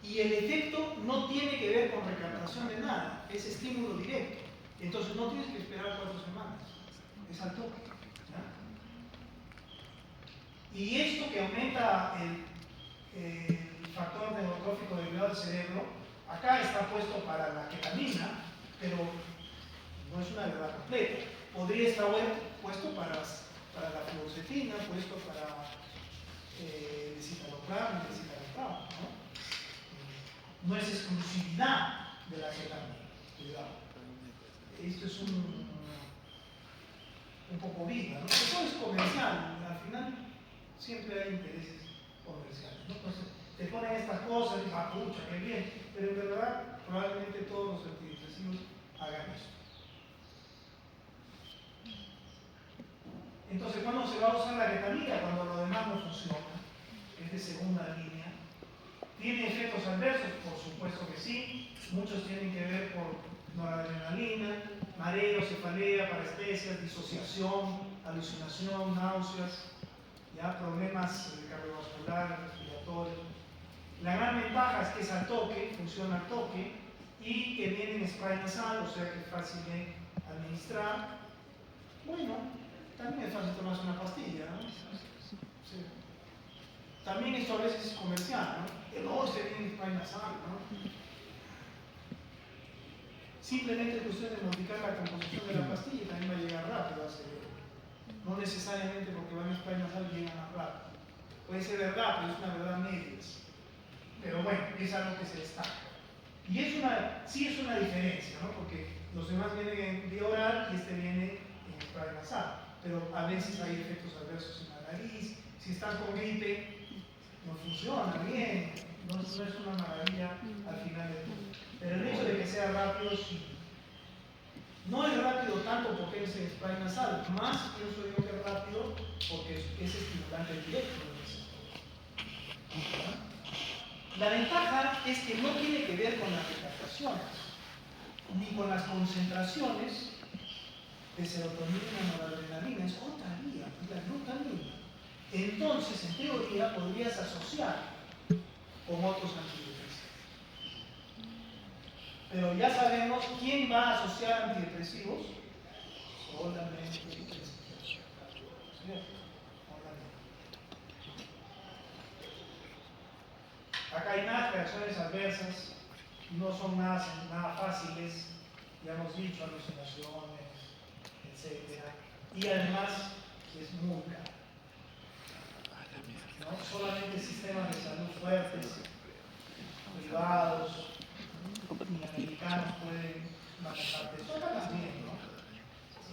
Y el efecto no tiene que ver con recaptación de nada, es estímulo directo. Entonces no tienes que esperar 4 semanas, es al toque. Y esto que aumenta el factor neurotrófico derivado del cerebro, acá está puesto para la ketamina, pero no es una verdad completa. Podría estar puesto para la fluoxetina, puesto para el citalopram, ¿no? No es exclusividad de la ketamina, cuidado. Esto es un poco vida, ¿no? Eso es comercial, al final siempre hay intereses comerciales, ¿no? Entonces te ponen estas cosas y pucha, qué bien, pero en verdad probablemente todos los antidepresivos hagan eso. Entonces, ¿cuándo se va a usar la ketamina? Cuando lo demás no funciona, es de segunda línea. ¿Tiene efectos adversos? Por supuesto que sí. Muchos tienen que ver por noradrenalina, mareo, cefalea, parestesias, disociación, alucinación, náuseas, ¿ya? Problemas cardiovasculares, respiratorios. La gran ventaja es que es al toque, funciona al toque, y que viene en spray nasal, o sea que es fácil de administrar. Bueno, también es fácil tomarse una pastilla, ¿no? Sí. También esto a veces es comercial, ¿no? Se viene en spray nasal, ¿no? Simplemente es cuestión de modificar la composición de la pastilla y también va a llegar rápido al cerebro. No necesariamente porque van a spray nasal llega más rápido. Puede ser verdad, pero es una verdad medias. Pero bueno, es algo que se destaca. Y sí es una diferencia, ¿no? Porque los demás vienen en vía oral y este viene en spray nasal. pero a veces hay efectos adversos en la nariz. Si estás con gripe, no funciona bien, no es una maravilla al final de todo. Pero el hecho de que sea rápido, sí. No es rápido tanto porque es spray nasal, más pienso yo que es rápido porque es estimulante directo del receptor. La ventaja es que no tiene que ver con las recaptaciones, ni con las concentraciones de serotonina y noradrenalina, es otra vía, la glutamina. Entonces, en teoría, podrías asociar con otros antidepresivos. Pero ya sabemos quién va a asociar antidepresivos. Solamente el psiquiatra. ¿Cierto? Acá hay más reacciones adversas, no son nada fáciles, ya hemos dicho, alucinaciones, etc. Y además es muy caro. ¿No? Solamente sistemas de salud fuertes, privados y americanos pueden manejar eso. Acá también, ¿no?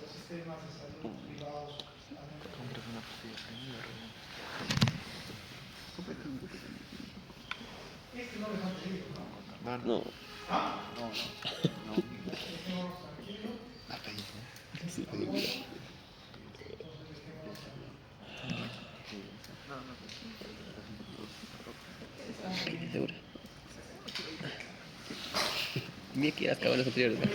Los sistemas de salud privados también. Este no les han pedido, ¿no? No. ¿Ah? No. Dejémonos tranquilos. Sí, pedimos. Seguro. Mira que las cabanas anteriores, ¿no?